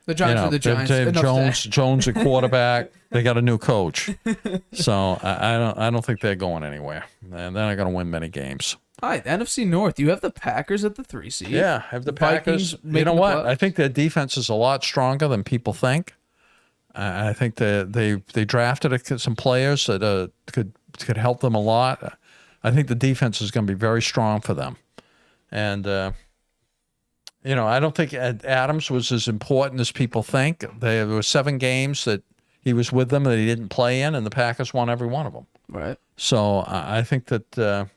Giants are the Giants. Jones at quarterback. They got a new coach, so I don't think they're going anywhere, and they're not going to win many games. All right, NFC North. You have the Packers at the 3 seed. Yeah, have the Packers. Vikings You know what? making the I think their defense is a lot stronger than people think. I think they drafted some players that could help them a lot. I think the defense is going to be very strong for them, and I don't think Adams was as important as people think. There were 7 games that he was with them that he didn't play in, and the Packers won every one of them. Right. So I think that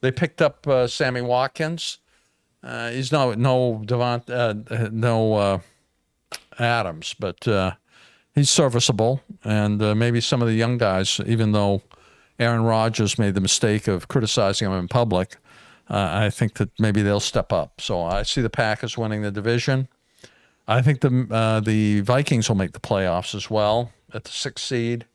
they picked up Sammy Watkins. He's no Adams, but he's serviceable, and maybe some of the young guys, even though Aaron Rodgers made the mistake of criticizing him in public, I think that maybe they'll step up. So I see the Packers winning the division. I think the Vikings will make the playoffs as well at the 6th seed.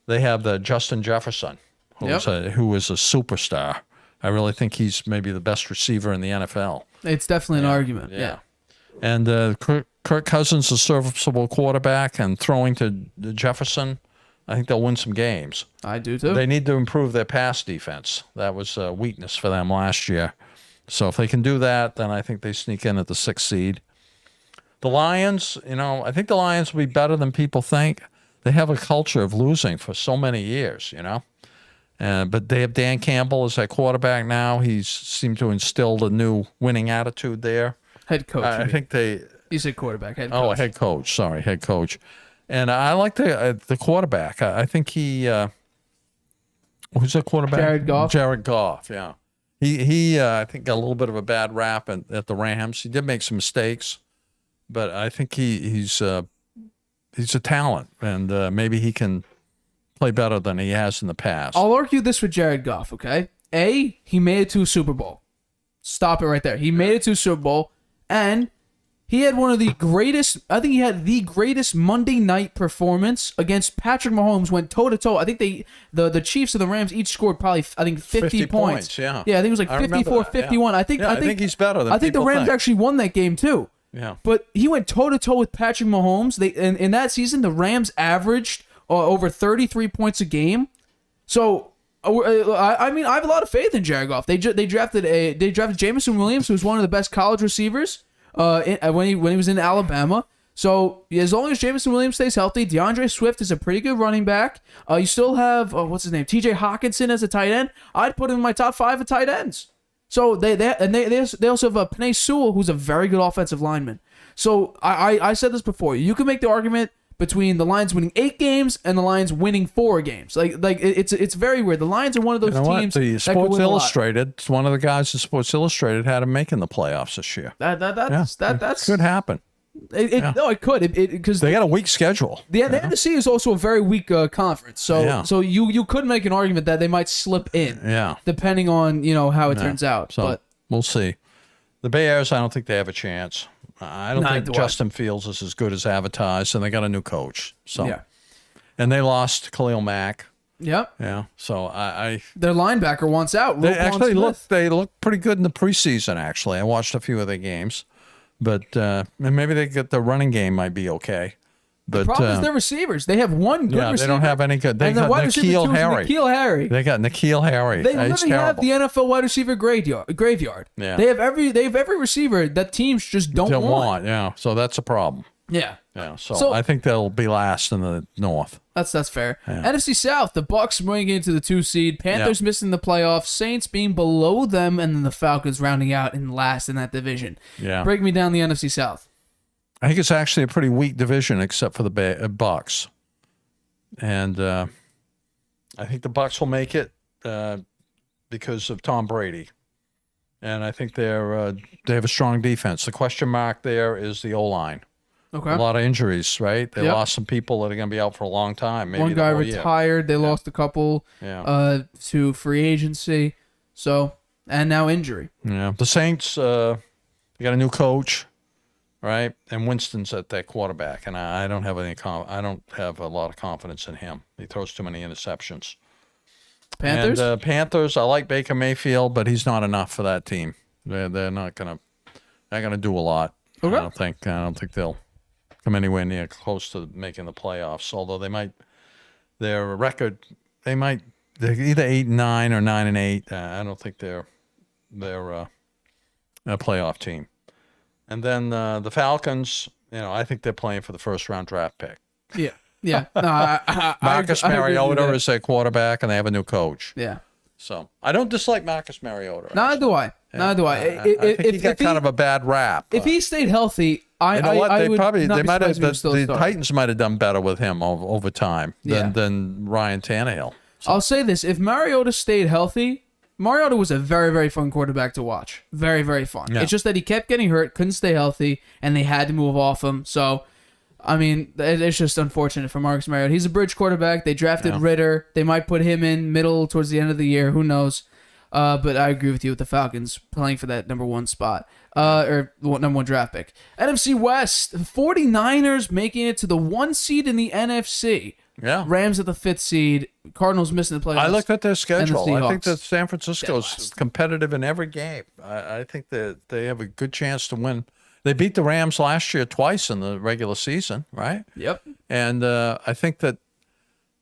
They have the Justin Jefferson, who is a superstar. I really think he's maybe the best receiver in the NFL. It's definitely an argument. Yeah. And Kirk Cousins is a serviceable quarterback, and throwing to Jefferson, I think they'll win some games. I do too. They need to improve their pass defense. That was a weakness for them last year. So if they can do that, then I think they sneak in at the 6th seed. The Lions, I think the Lions will be better than people think. They have a culture of losing for so many years, but they have Dan Campbell as their quarterback now. He's seemed to instill a new winning attitude there. Head coach. I think You said quarterback. Head coach. Oh, head coach. Sorry, head coach. And I like the quarterback. I think he who's the quarterback? Jared Goff. Jared Goff. Yeah. He I think got a little bit of a bad rap at the Rams. He did make some mistakes, but I think he's a talent, and maybe he can play better than he has in the past. I'll argue this with Jared Goff, okay? He made it to a Super Bowl. Stop it right there. He made it to a Super Bowl, and He had one of the greatest. I think he had the greatest Monday night performance against Patrick Mahomes. Went toe to toe. I think the Chiefs and the Rams each scored probably 50 points. Yeah, I think it was like 54-51. I think he's better than I think the people Rams think. actually won that game too. Yeah, But he went toe to toe with Patrick Mahomes. In that season, the Rams averaged over 33 points a game. So I mean, I have a lot of faith in Jared Goff. They drafted Jameson Williams, who's one of the best college receivers when he was in Alabama. So as long as Jameson Williams stays healthy, DeAndre Swift is a pretty good running back. You still have what's his name, T.J. Hawkinson as a tight end. I'd put him in my top 5 of tight ends. So they also have Penei Sewell, who's a very good offensive lineman. So I said this before. You can make the argument between the Lions winning 8 games and the Lions winning 4 games. Like it's very weird. The Lions are one of those teams. The that could Sports win a lot. Illustrated, one of the guys at Sports Illustrated had him making the playoffs this year. That's Could happen. No, it could because They got a weak schedule. the NFC is also a very weak conference. So you could make an argument that they might slip in. Yeah. Depending on how it turns out. So But we'll see. The Bay Bears, I don't think they have a chance. I don't Neither think do I. Justin Fields is as good as advertised, and they got a new coach. So, yeah. and they lost Khalil Mack. Yep. Yeah. So Their linebacker wants out. they Roquan actually Smith. they look pretty good in the preseason. Actually, I watched a few of their games, but and maybe they get the running game might be okay. But The problem is their receivers. They have one good receiver. they don't have any good. They and the got wide receiver N'Keal two is Harry. N'Keal Harry. They got N'Keal Harry. They He's literally have terrible. the NFL wide receiver graveyard. Yeah. They have every receiver that teams just don't want. Yeah. So that's a problem. Yeah. Yeah. So, So- I think they'll be last in the North. That's fair. NFC South, the Bucks bringing into the 2 seed, Panthers missing the playoffs, Saints being below them, and then the Falcons rounding out in last in that division. Yeah. Break me down the NFC South. I think it's actually a pretty weak division except for the Bucks, and I think the Bucks will make it because of Tom Brady, and I think they have a strong defense. The question mark there is the O-line. Okay. A lot of injuries, right? They Yep. lost some people that are going to be out for a long time. Maybe One the guy whole year. retired. They lost a couple to free agency. So, and now injury. Yeah, the Saints. They got a new coach, right? And Winston's at that quarterback, and I don't have I don't have a lot of confidence in him. He throws too many interceptions. Panthers? And Panthers. I like Baker Mayfield, but he's not enough for that team. They're not gonna do a lot. Okay. I don't think they'll come anywhere near close to making the playoffs. Although their record, they're either 8-9 or 9-8. I don't think they're a playoff team. And then the Falcons, I think they're playing for the first round draft pick. Yeah. Yeah. No, Marcus I agree with Mariota that. is their quarterback, and they have a new coach. Yeah. So I don't dislike Marcus Mariota. Neither do I. Neither do I. I think he got kind of a bad rap. If he stayed healthy, You know what? I They would probably not they be might have surprised if he was still a the starter. Titans might have done better with him over time than Ryan Tannehill. I'll say this: if Mariota stayed healthy, Mariota was a very, very fun quarterback to watch. Very, very fun. Yeah. It's just that he kept getting hurt, couldn't stay healthy, and they had to move off him. So, I mean, it's just unfortunate for Marcus Mariota. He's a bridge quarterback. They drafted Ritter. They might put him in middle towards the end of the year. Who knows? But I agree with you with the Falcons playing for that number 1 spot. Or number 1 draft pick. NFC West, 49ers making it to the 1 seed in the NFC. Yeah. Rams at the 5th seed. Cardinals missing the playoffs. I looked at their schedule. I think Seahawks. that San Francisco's West. competitive in every game. I think that they have a good chance to win. They beat the Rams last year twice in the regular season, right? Yep. And I think that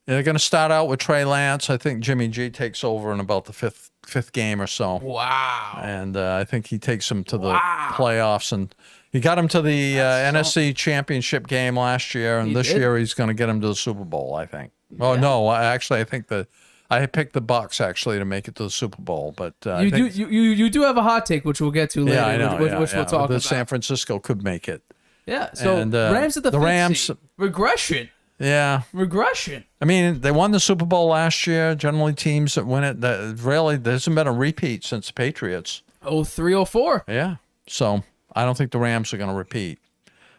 they're going to start out with Trey Lance. I think Jimmy G takes over in about the fifth game or so. Wow. And I think he takes them to the playoffs. And he got him to the NFC Championship game last year, and He this did? year he's going to get him to the Super Bowl, I think. Oh, no, I think I picked the Bucks actually to make it to the Super Bowl, but I think, You do have a hot take, which we'll get to later, yeah, I know, which we'll talk about. San Francisco could make it. Yeah, so And, Rams at the the 5th Rams- seed. Regression. Yeah. Regression. I mean, they won the Super Bowl last year. Generally, teams that win it, there hasn't been a repeat since the Patriots. 03-04. Yeah. So I don't think the Rams are going to repeat.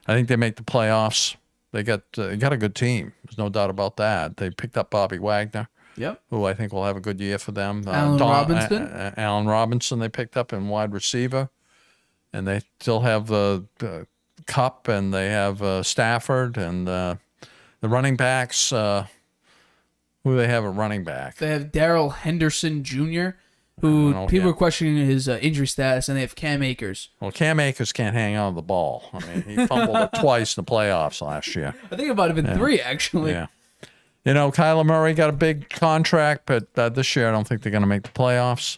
I think they make the playoffs. They got a good team. There's no doubt about that. They picked up Bobby Wagner, Yep. who I think will have a good year for them. Allen Robinson? Allen Robinson they picked up in wide receiver. And they still have Cup, and they have Stafford, and the running backs. Who do they have at running back? They have Darrell Henderson Jr., who people are questioning his injury status, and they have Cam Akers. Well, Cam Akers can't hang on to the ball. I mean, he fumbled it twice in the playoffs last year. I think it might have been 3, actually. Yeah. You know, Kyler Murray got a big contract, but this year I don't think they're going to make the playoffs.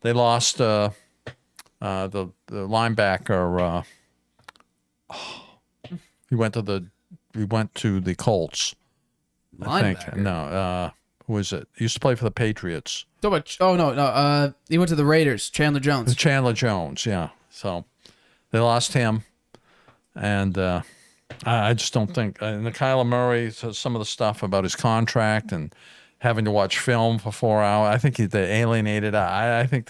They lost the linebacker. He went to the Colts. I think. No, who is it? He used to play for the Patriots. He went to the Raiders. Chandler Jones. Chandler Jones, yeah. So they lost him, and I just don't think. And the Kyler Murray, some of the stuff about his contract and having to watch film for 4 hours, I think they alienated. I think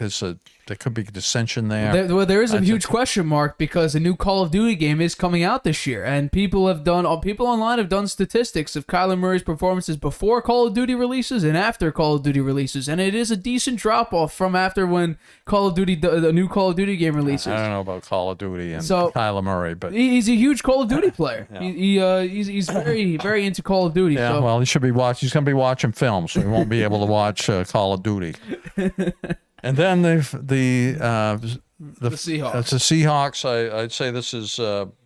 there could be dissension there. There is a huge question mark because a new Call of Duty game is coming out this year, and people online have done statistics of Kyler Murray's performances before Call of Duty releases and after Call of Duty releases, and it is a decent drop off from after when the new Call of Duty game releases. I don't know about Call of Duty and Kyler Murray, but he's a huge Call of Duty player. Yeah. He's very very into Call of Duty. Yeah, well, he's going to be watching film, so he won't be able to watch Call of Duty. And then the Seahawks. That's the Seahawks. I'd say this is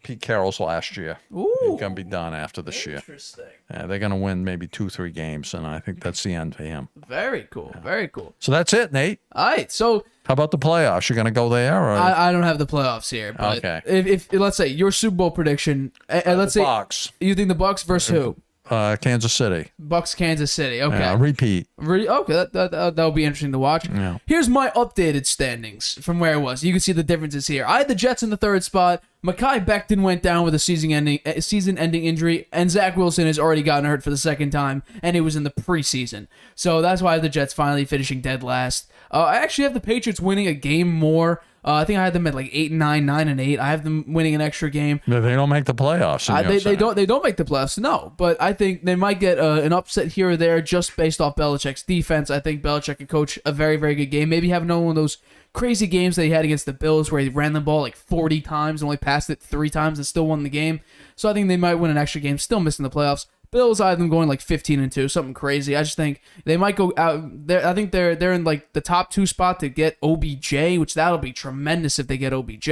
Pete Carroll's last year. Ooh, he's gonna be done after this year. Interesting. Yeah, they're gonna win maybe 2-3 games, and I think that's the end for him. Very cool. Yeah. Very cool. So that's it, Nate. All right. So how about the playoffs? You're gonna go there? Or? I don't have the playoffs here. But okay. If let's say your Super Bowl prediction, let's say Bucks. You think the Bucks versus who? Kansas City. Bucks, Kansas City. Okay. Yeah, repeat. Okay, that'll be interesting to watch. Yeah. Here's my updated standings from where I was. You can see the differences here. I had the Jets in the 3rd spot. Mekhi Becton went down with a season-ending injury, and Zach Wilson has already gotten hurt for the 2nd time, and it was in the preseason. So that's why I have the Jets finally finishing dead last. I actually have the Patriots winning a game more. I think I had them at like 8-9, 9-8. I have them winning an extra game. They don't make the playoffs. They don't make the playoffs. No, but I think they might get an upset here or there just based off Belichick's defense. I think Belichick can coach a very very good game. Maybe have another one of those crazy games that he had against the Bills where he ran the ball like 40 times and only passed it 3 times and still won the game. So I think they might win an extra game, still missing the playoffs. Bills, I have them going like 15-2, something crazy. I just think they might go out there. I think they're in like the top 2 spot to get OBJ, which that'll be tremendous if they get OBJ.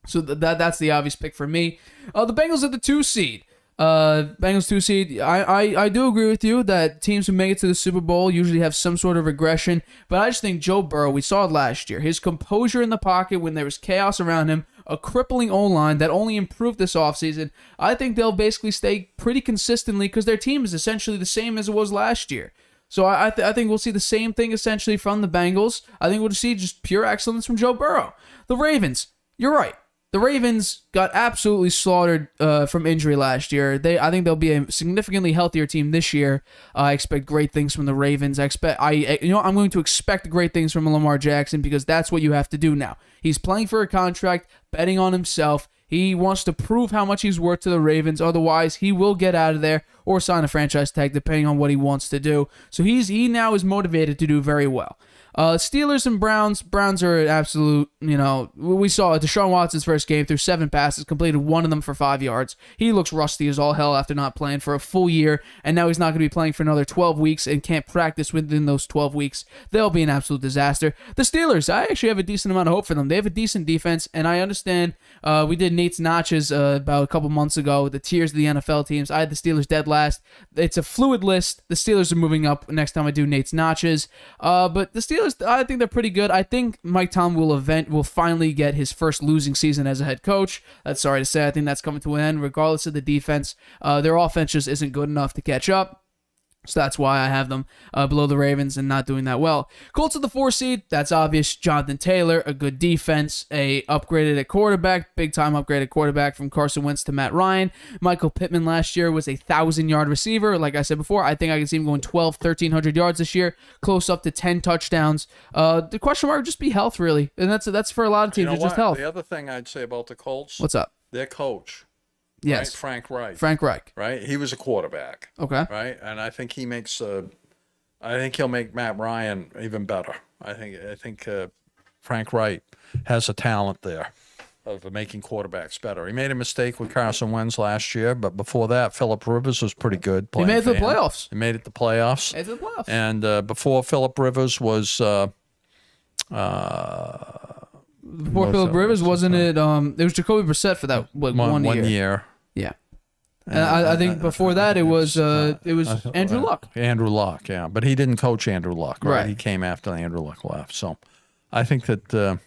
So that's the obvious pick for me. The Bengals are the 2 seed. Bengals 2 seed. I do agree with you that teams who make it to the Super Bowl usually have some sort of regression, but I just think Joe Burrow, we saw it last year, his composure in the pocket when there was chaos around him, a crippling O-line that only improved this offseason. I think they'll basically stay pretty consistently because their team is essentially the same as it was last year. So I think we'll see the same thing essentially from the Bengals. I think we'll see just pure excellence from Joe Burrow. The Ravens, you're right. The Ravens got absolutely slaughtered from injury last year. I think they'll be a significantly healthier team this year. I expect great things from the Ravens. I'm going to expect great things from Lamar Jackson because that's what you have to do now. He's playing for a contract, betting on himself. He wants to prove how much he's worth to the Ravens. Otherwise, he will get out of there or sign a franchise tag depending on what he wants to do. So he now is motivated to do very well. Steelers and Browns. Browns are an absolute, we saw Deshaun Watson's first game through 7 passes, completed 1 of them for 5 yards. He looks rusty as all hell after not playing for a full year, and now he's not going to be playing for another 12 weeks and can't practice within those 12 weeks. They'll be an absolute disaster. The Steelers, I actually have a decent amount of hope for them. They have a decent defense, and I understand we did Nate's Notches about a couple months ago, the tiers of the NFL teams. I had the Steelers dead last. It's a fluid list. The Steelers are moving up next time I do Nate's Notches. But the Steelers, I think they're pretty good. I think Mike Tomlin will finally get his first losing season as a head coach. That's sorry to say. I think that's coming to an end, regardless of the defense. Their offense just isn't good enough to catch up. So that's why I have them below the Ravens and not doing that well. Colts are the 4 seed. That's obvious. Jonathan Taylor, a good defense, a upgraded at quarterback, big-time upgraded quarterback from Carson Wentz to Matt Ryan. Michael Pittman last year was a 1,000-yard receiver. Like I said before, I think I can see him going 1,300 yards this year, close up to 10 touchdowns. The question mark would just be health, really. And that's for a lot of teams, it's just health. The other thing I'd say about the Colts. What's up? Their coach. Yes. Right? Frank Reich. Right? He was a quarterback. Okay. Right? And I think he'll make Matt Ryan even better. I think Frank Reich has a talent there. of making quarterbacks better. He made a mistake with Carson Wentz last year, but before that, Phillip Rivers was pretty good. He made it to the playoffs. He made it to the playoffs. Made it to the playoffs. And before Phillip Rivers was Before Phillip Rivers, wasn't it? It was Jacoby Brissett for that one year. Yeah. And I think before that it was Andrew Luck. Andrew Luck, yeah, but he didn't coach Andrew Luck, right? Right. He came after Andrew Luck left. So, I think that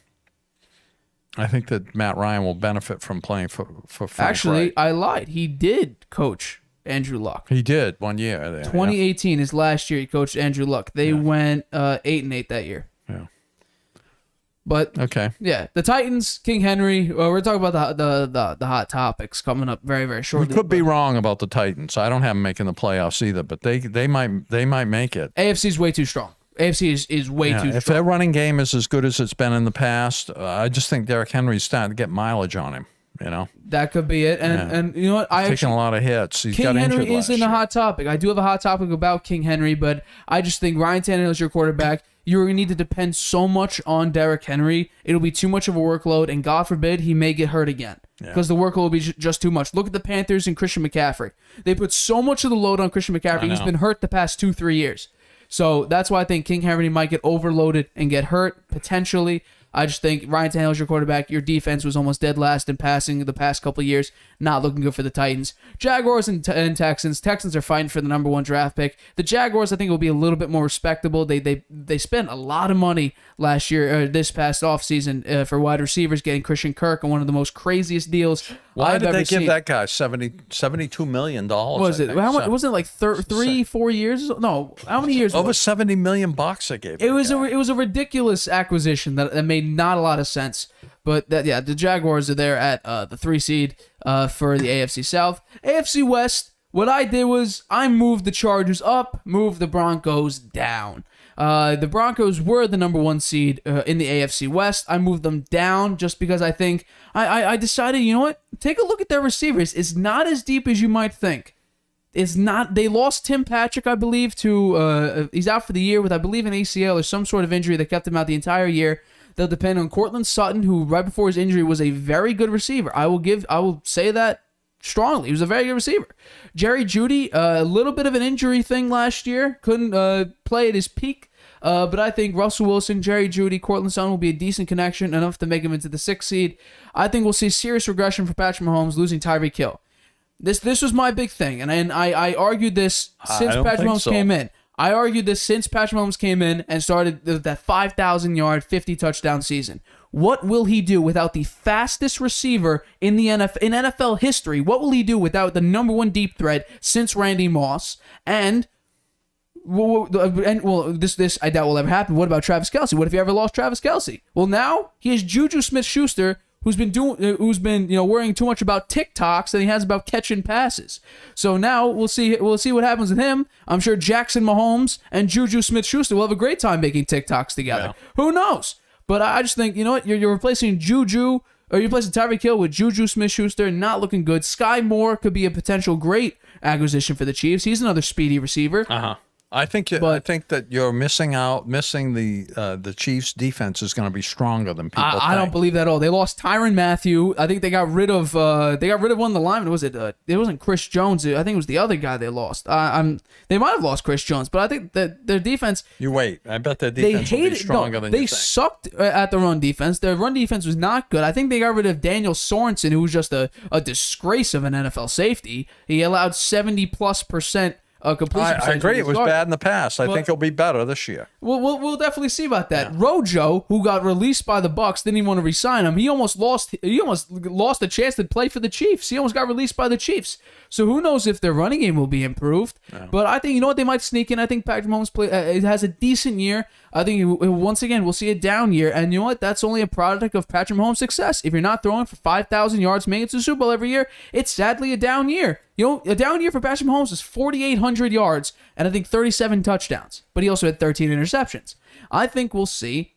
Matt Ryan will benefit from playing for Frank Actually, Reich. I lied. He did coach Andrew Luck. He did 1 year. There, 2018 is last year he coached Andrew Luck. They went 8-8 that year. Yeah. But Okay. yeah, the Titans, King Henry. Well, we're talking about the hot topics coming up very, very We shortly. could be wrong about the Titans. I don't have them making the playoffs either, but they might make it. AFC's way too strong. AFC is way too If strong. their running game is as good as it's been in the past, I just think Derrick Henry's starting to get mileage on him. You know, That could be it. And you know what? taking a lot of hits. He's got King injured Henry last isn't a year. hot topic. I do have a hot topic about King Henry, but I just think Ryan Tannehill is your quarterback. You're going to need to depend so much on Derrick Henry. It'll be too much of a workload, and God forbid he may get hurt again because the workload will be just too much. Look at the Panthers and Christian McCaffrey. They put so much of the load on Christian McCaffrey. He's been hurt the past 2-3 years. So that's why I think King Henry might get overloaded and get hurt, potentially. I just think Ryan Tannehill is your quarterback. Your defense was almost dead last in passing the past couple of years. Not looking good for the Titans. Jaguars and Texans. Texans are fighting for the number 1 draft pick. The Jaguars, I think, will be a little bit more respectable. They spent a lot of money last year, this past offseason, for wide receivers, getting Christian Kirk on one of the most craziest deals Why I've did ever they give seen. that guy $72 million? What was it? How much? Wasn't it like 3-4 years? No, how many years? Over was it? $70 million they gave. It was a ridiculous acquisition that made not a lot of sense. But the Jaguars are there at the 3 seed for the AFC South. AFC West, what I did was I moved the Chargers up, moved the Broncos down. The Broncos were the number 1 seed in the AFC West. I moved them down just because I think I decided, you know what? Take a look at their receivers. It's not as deep as you might think. It's not. They lost Tim Patrick, I believe, to he's out for the year with, I believe, an ACL or some sort of injury that kept him out the entire year. They'll depend on Cortland Sutton, who right before his injury was a very good receiver. I will say that strongly. He was a very good receiver. Jerry Jeudy, a little bit of an injury thing last year, couldn't play at his peak. But I think Russell Wilson, Jerry Jeudy, Cortland Sutton will be a decent connection, enough to make him into the 6th seed. I think we'll see serious regression for Patrick Mahomes losing Tyreek Hill. This was my big thing, and I argued this since Patrick Mahomes came in. I argued this since Patrick Mahomes came in and started that 5,000-yard, 50-touchdown season. What will he do without the fastest receiver in the NFL history? What will he do without the number 1 deep threat since Randy Moss? And this I doubt will ever happen. What about Travis Kelce? What if he ever lost Travis Kelce? Well, now he has Juju Smith-Schuster, who's been worrying too much about TikToks than he has about catching passes. So now we'll see what happens with him. I'm sure Jackson Mahomes and Juju Smith-Schuster will have a great time making TikToks together. Yeah. Who knows? But I just think, you know what, you're replacing Juju, or you're replacing Tyreek Hill with Juju Smith-Schuster, not looking good. Sky Moore could be a potential great acquisition for the Chiefs. He's another speedy receiver. I think that you're missing the Chiefs' defense is going to be stronger than people think. I don't believe that at all. They lost Tyrann Mathieu. I think they got rid of one of the linemen. Was it? It wasn't Chris Jones. I think it was the other guy they lost. They might have lost Chris Jones, but I think that their defense. You wait. I bet their defense will be stronger than you think. They sucked at the run defense. Their run defense was not good. I think they got rid of Daniel Sorensen, who was just a disgrace of an NFL safety. He allowed 70+% completion. I agree. It was bad in the past. I think it'll be better this year. We'll definitely see about that. Yeah. Rojo, who got released by the Bucs, didn't even want to re-sign him. He almost lost a chance to play for the Chiefs. He almost got released by the Chiefs. So who knows if their running game will be improved? Yeah. But I think, you know what, they might sneak in. I think Patrick Mahomes has a decent year. I think once again we'll see a down year, and you know what? That's only a product of Patrick Mahomes' success. If you're not throwing for 5,000 yards, making it to the Super Bowl every year, it's sadly a down year. You know, a down year for Patrick Mahomes is 4,800 yards and I think 37 touchdowns. But he also had 13 interceptions. I think we'll see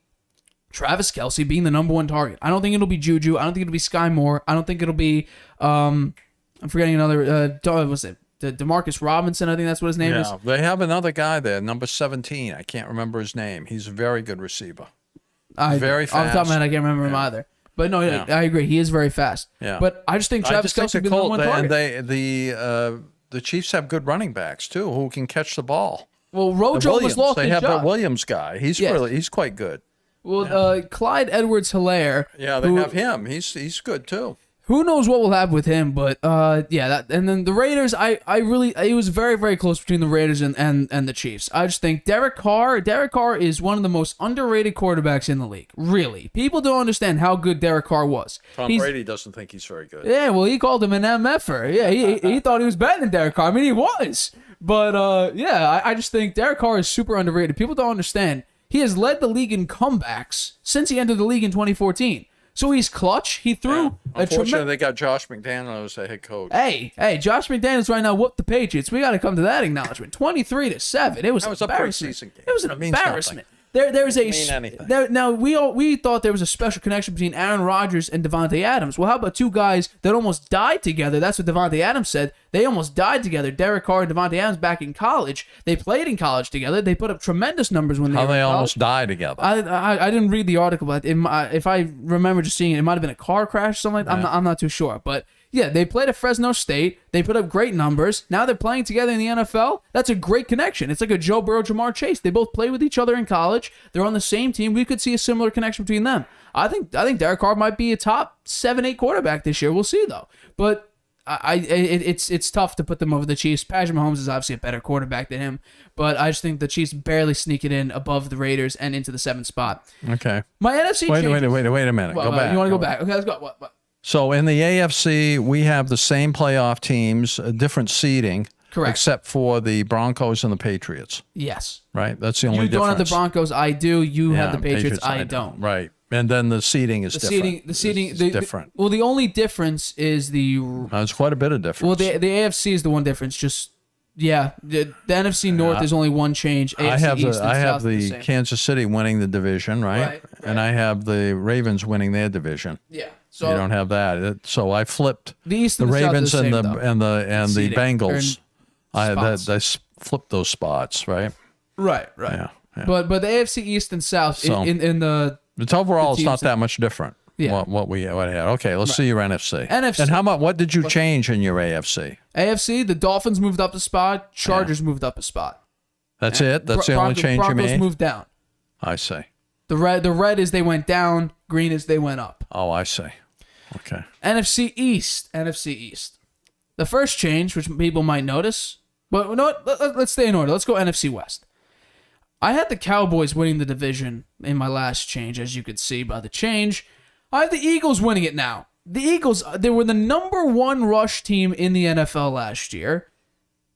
Travis Kelce being the number 1 target. I don't think it'll be Juju. I don't think it'll be Sky Moore. I don't think it'll be I'm forgetting another. Was it DeMarcus Robinson? I think that's what his name is. Yeah, they have another guy there, number 17. I can't remember his name. He's a very good receiver. Very fast. Off the top of my head, I can't remember him either. But no, Yeah. I agree. He is very fast. Yeah. But I just think Travis Kelce will be the number one target. And the Chiefs have good running backs too who can catch the ball. Well, Rojo almost lost They his have job. the Williams guy. He's quite good. Well, Clyde Edwards-Helaire. Yeah, they have him. He's good too. Who knows what will happen with him? But and then the Raiders. It was very, very close between the Raiders and the Chiefs. I just think Derek Carr is one of the most underrated quarterbacks in the league. Really, people don't understand how good Derek Carr was. Tom Brady doesn't think he's very good. Yeah, well, he called him an MFer. Yeah, he thought he was better than Derek Carr. I mean, he was. But I just think Derek Carr is super underrated. People don't understand. He has led the league in comebacks since he entered the league in 2014. So he's clutch. He threw a Unfortunately, they got Josh McDaniels as the head coach. Hey, Josh McDaniels right now whooped the Patriots. We got to come to that acknowledgement. 23-7. It was embarrassing. A preseason game. It was an It means embarrassment. nothing. There's a mean anything. now we thought there was a special connection between Aaron Rodgers and Devontae Adams. Well, how about two guys that almost died together? That's what Devontae Adams said. They almost died together. Derek Carr and Devontae Adams back in college. They played in college together. They put up tremendous numbers when How were they in almost college. died together. I didn't read the article, but if I remember just seeing it, it might have been a car crash or something like that. I'm not too sure, but. Yeah, they played at Fresno State. They put up great numbers. Now they're playing together in the NFL. That's a great connection. It's like a Joe Burrow, Jamar Chase. They both played with each other in college. They're on the same team. We could see a similar connection between them. I think Derek Carr might be a top 7-8 quarterback this year. We'll see though. But it's tough to put them over the Chiefs. Patrick Mahomes is obviously a better quarterback than him, but I just think the Chiefs barely sneak it in above the Raiders and into the 7th spot. Okay. My NFC. Wait a minute. What, go back. You want to go back? Okay, let's go. What? So in the AFC, we have the same playoff teams, different seeding. Correct. Except for the Broncos and the Patriots. Yes. Right? That's the only You difference. don't have the Broncos. I do. You have the Patriots. I don't. don't. Right. And then the seeding is different. The seeding is different. Well, the only difference is There's quite a bit of difference. Well, the AFC is the one difference. Just the NFC North is only one change. AFC I have East and I have South are the same. Kansas City winning the division, right? Right. And I have the Ravens winning their division. Yeah. So You don't have that. So I flipped the East the and the South are Ravens the same, and though. the Seeding. Bengals. Spots. I flipped those spots, right? Right. Yeah. But the AFC East and South So- in the It's overall, it's teams not that- that much different. Yeah. What we had. Okay, let's see your NFC. NFC. And what did you change in your AFC? AFC, the Dolphins moved up a spot. Chargers moved up a spot. That's it. That's the only change you Broncos made. moved down. I see. The red is they went down. Green is they went up. Oh, I see. Okay. NFC East. The first change, which people might notice, but you know what? Let's stay in order. Let's go NFC West. I had the Cowboys winning the division in my last change, as you could see by the change. I have the Eagles winning it now. The Eagles, they were the number 1 rush team in the NFL last year.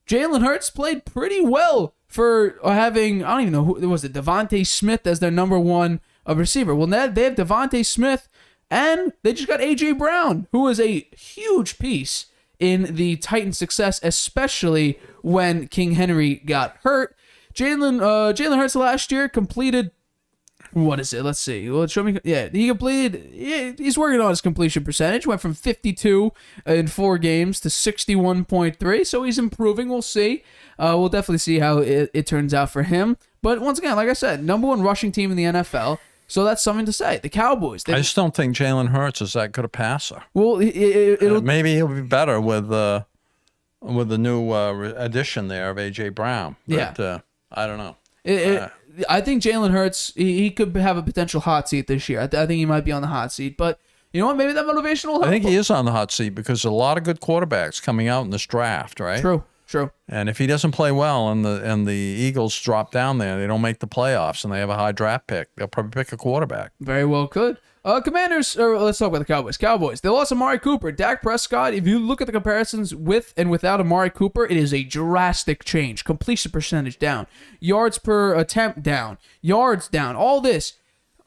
Jalen Hurts played pretty well for having, I don't even know who was it, Devontae Smith as their number 1 receiver. Well, they have Devontae Smith, and they just got A.J. Brown, who is a huge piece in the Titans' success, especially when King Henry got hurt. Jalen Hurts last year completed, what is it? Let's see. Well, show me. Yeah, he completed. Yeah, he's working on his completion percentage. Went from 52 in 4 games to 61.3. So he's improving. We'll see. We'll definitely see how it turns out for him. But once again, like I said, number 1 rushing team in the NFL. So that's something to say. The Cowboys. I just don't think Jalen Hurts is that good a passer. Well, it'll Maybe he'll be better with the new addition there of A.J. Brown. But, Yeah. I don't know. I think Jalen Hurts, he could have a potential hot seat this year. I think he might be on the hot seat. But you know what? Maybe that motivation will help I think him. he is on the hot seat because there's a lot of good quarterbacks coming out in this draft, right? True. And if he doesn't play well and the Eagles drop down there, they don't make the playoffs and they have a high draft pick, they'll probably pick a quarterback. Very well could. Commanders, or let's talk about the Cowboys. Cowboys, they lost Amari Cooper. Dak Prescott, if you look at the comparisons with and without Amari Cooper, it is a drastic change. Completion percentage down. Yards per attempt down. Yards down. All this.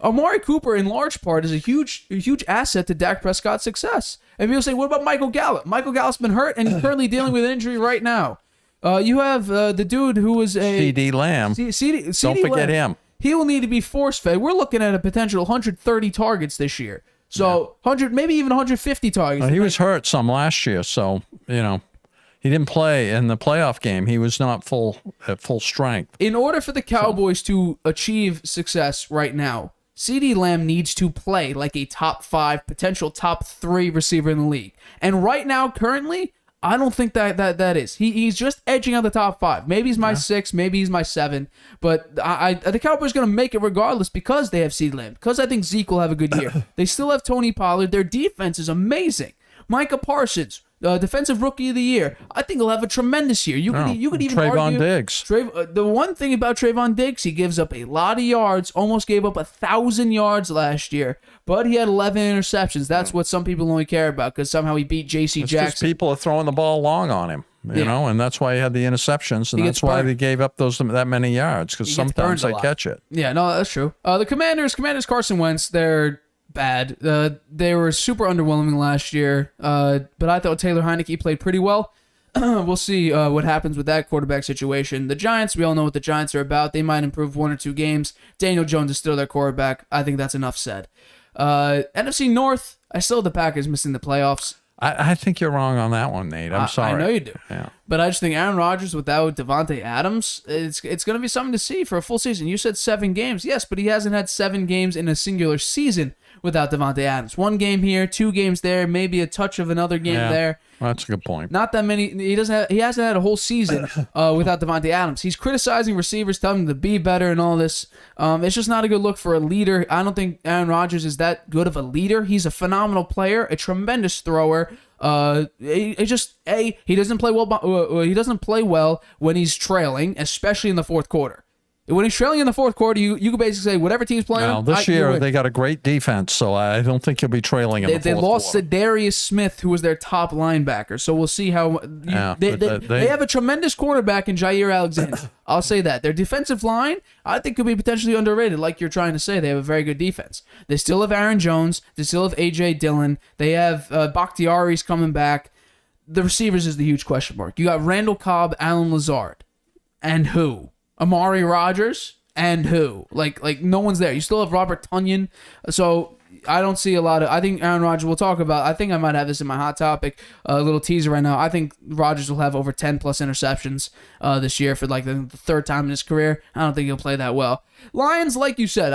Amari Cooper, in large part, is a huge asset to Dak Prescott's success. And people say, what about Michael Gallup? Michael Gallup's been hurt and he's currently dealing with an injury right now. You have the dude who was a... C.D. Lamb. CD Don't forget Lamb. him. He will need to be force-fed. We're looking at a potential 130 targets this year. So 100, maybe even 150 targets. He was hurt some last year, so, he didn't play in the playoff game. He was not at full strength. In order for the Cowboys to achieve success right now, CeeDee Lamb needs to play like a top 5, potential top 3 receiver in the league. And right now, currently, I don't think that is. He's just edging out the top 5. Maybe he's my 6, maybe he's my 7. But the Cowboys are going to make it regardless because they have CeeDee Lamb. Because I think Zeke will have a good year. They still have Tony Pollard. Their defense is amazing. Micah Parsons, defensive rookie of the year. I think he'll have a tremendous year. You could even Trayvon argue Diggs. The one thing about Trayvon Diggs, he gives up a lot of yards. Almost gave up 1,000 yards last year, but he had 11 interceptions. That's what some people only care about because somehow he beat J.C. Jackson. People are throwing the ball long on him, you know, and that's why he had the interceptions, and that's why they gave up that many yards because sometimes they catch it. Yeah, no, that's true. The Commanders Carson Wentz, they're bad. They were super underwhelming last year, but I thought Taylor Heineke played pretty well. We'll see what happens with that quarterback situation. The Giants, we all know what the Giants are about. They might improve 1 or 2 games. Daniel Jones is still their quarterback. I think that's enough said. NFC North, I still have the Packers missing the playoffs. I think you're wrong on that one, Nate. I'm sorry. I know you do. Yeah. But I just think Aaron Rodgers without Devontae Adams, it's going to be something to see for a full season. You said 7 games. Yes, but he hasn't had 7 games in a singular season without Devontae Adams. 1 game here, 2 games there, maybe a touch of another game there. That's a good point. Not that many. He hasn't had a whole season without Devontae Adams. He's criticizing receivers, telling them to be better and all this. It's just not a good look for a leader. I don't think Aaron Rodgers is that good of a leader. He's a phenomenal player, a tremendous thrower. He doesn't play well. He doesn't play well when he's trailing, especially in the fourth quarter. When he's trailing in the fourth quarter, you can basically say whatever team's playing. Now, this year they got a great defense, so I don't think he'll be trailing in the fourth quarter. They lost Zadarius Smith, who was their top linebacker. So we'll see how they have a tremendous quarterback in Jair Alexander. I'll say that. Their defensive line, I think, could be potentially underrated. Like you're trying to say, they have a very good defense. They still have Aaron Jones. They still have A.J. Dillon. They have Bakhtiari's coming back. The receivers is the huge question mark. You got Randall Cobb, Alan Lazard, and who? Amari Rodgers, and who? Like no one's there. You still have Robert Tonyan. So I don't see a lot of... I think Aaron Rodgers, we'll talk about... I think I might have this in my hot topic, a little teaser right now. I think Rodgers will have over 10-plus interceptions this year for like the 3rd time in his career. I don't think he'll play that well. Lions, like you said,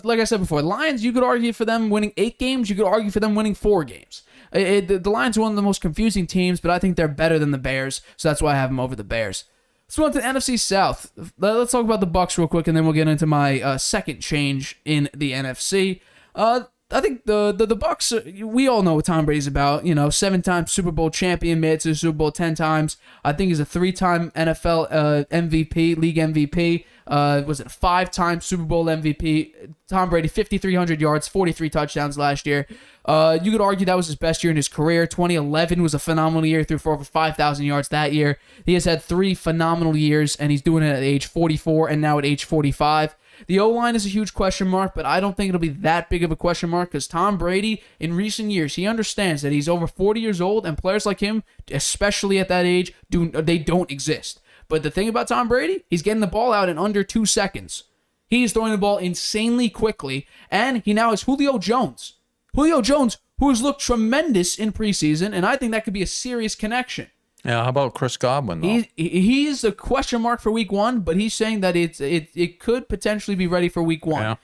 like I said before, Lions, you could argue for them winning 8 games. You could argue for them winning 4 games. The Lions are one of the most confusing teams, but I think they're better than the Bears, so that's why I have them over the Bears. Let's go on to the NFC South. Let's talk about the Bucs real quick, and then we'll get into my second change in the NFC. I think the Bucs, we all know what Tom Brady's about. 7-time Super Bowl champion, made it to the Super Bowl 10 times. I think he's a 3-time NFL MVP, league MVP. Was it a 5-time Super Bowl MVP? Tom Brady, 5,300 yards, 43 touchdowns last year. You could argue that was his best year in his career. 2011 was a phenomenal year, threw for over 5,000 yards that year. He has had 3 phenomenal years, and he's doing it at age 44 and now at age 45. The O-line is a huge question mark, but I don't think it'll be that big of a question mark because Tom Brady, in recent years, he understands that he's over 40 years old, and players like him, especially at that age, don't exist. But the thing about Tom Brady, he's getting the ball out in under 2 seconds. He's throwing the ball insanely quickly, and he now has Julio Jones. Julio Jones, who has looked tremendous in preseason, and I think that could be a serious connection. Yeah, how about Chris Godwin, though? He is a question mark for week 1, but he's saying that it could potentially be ready for week 1. Yeah.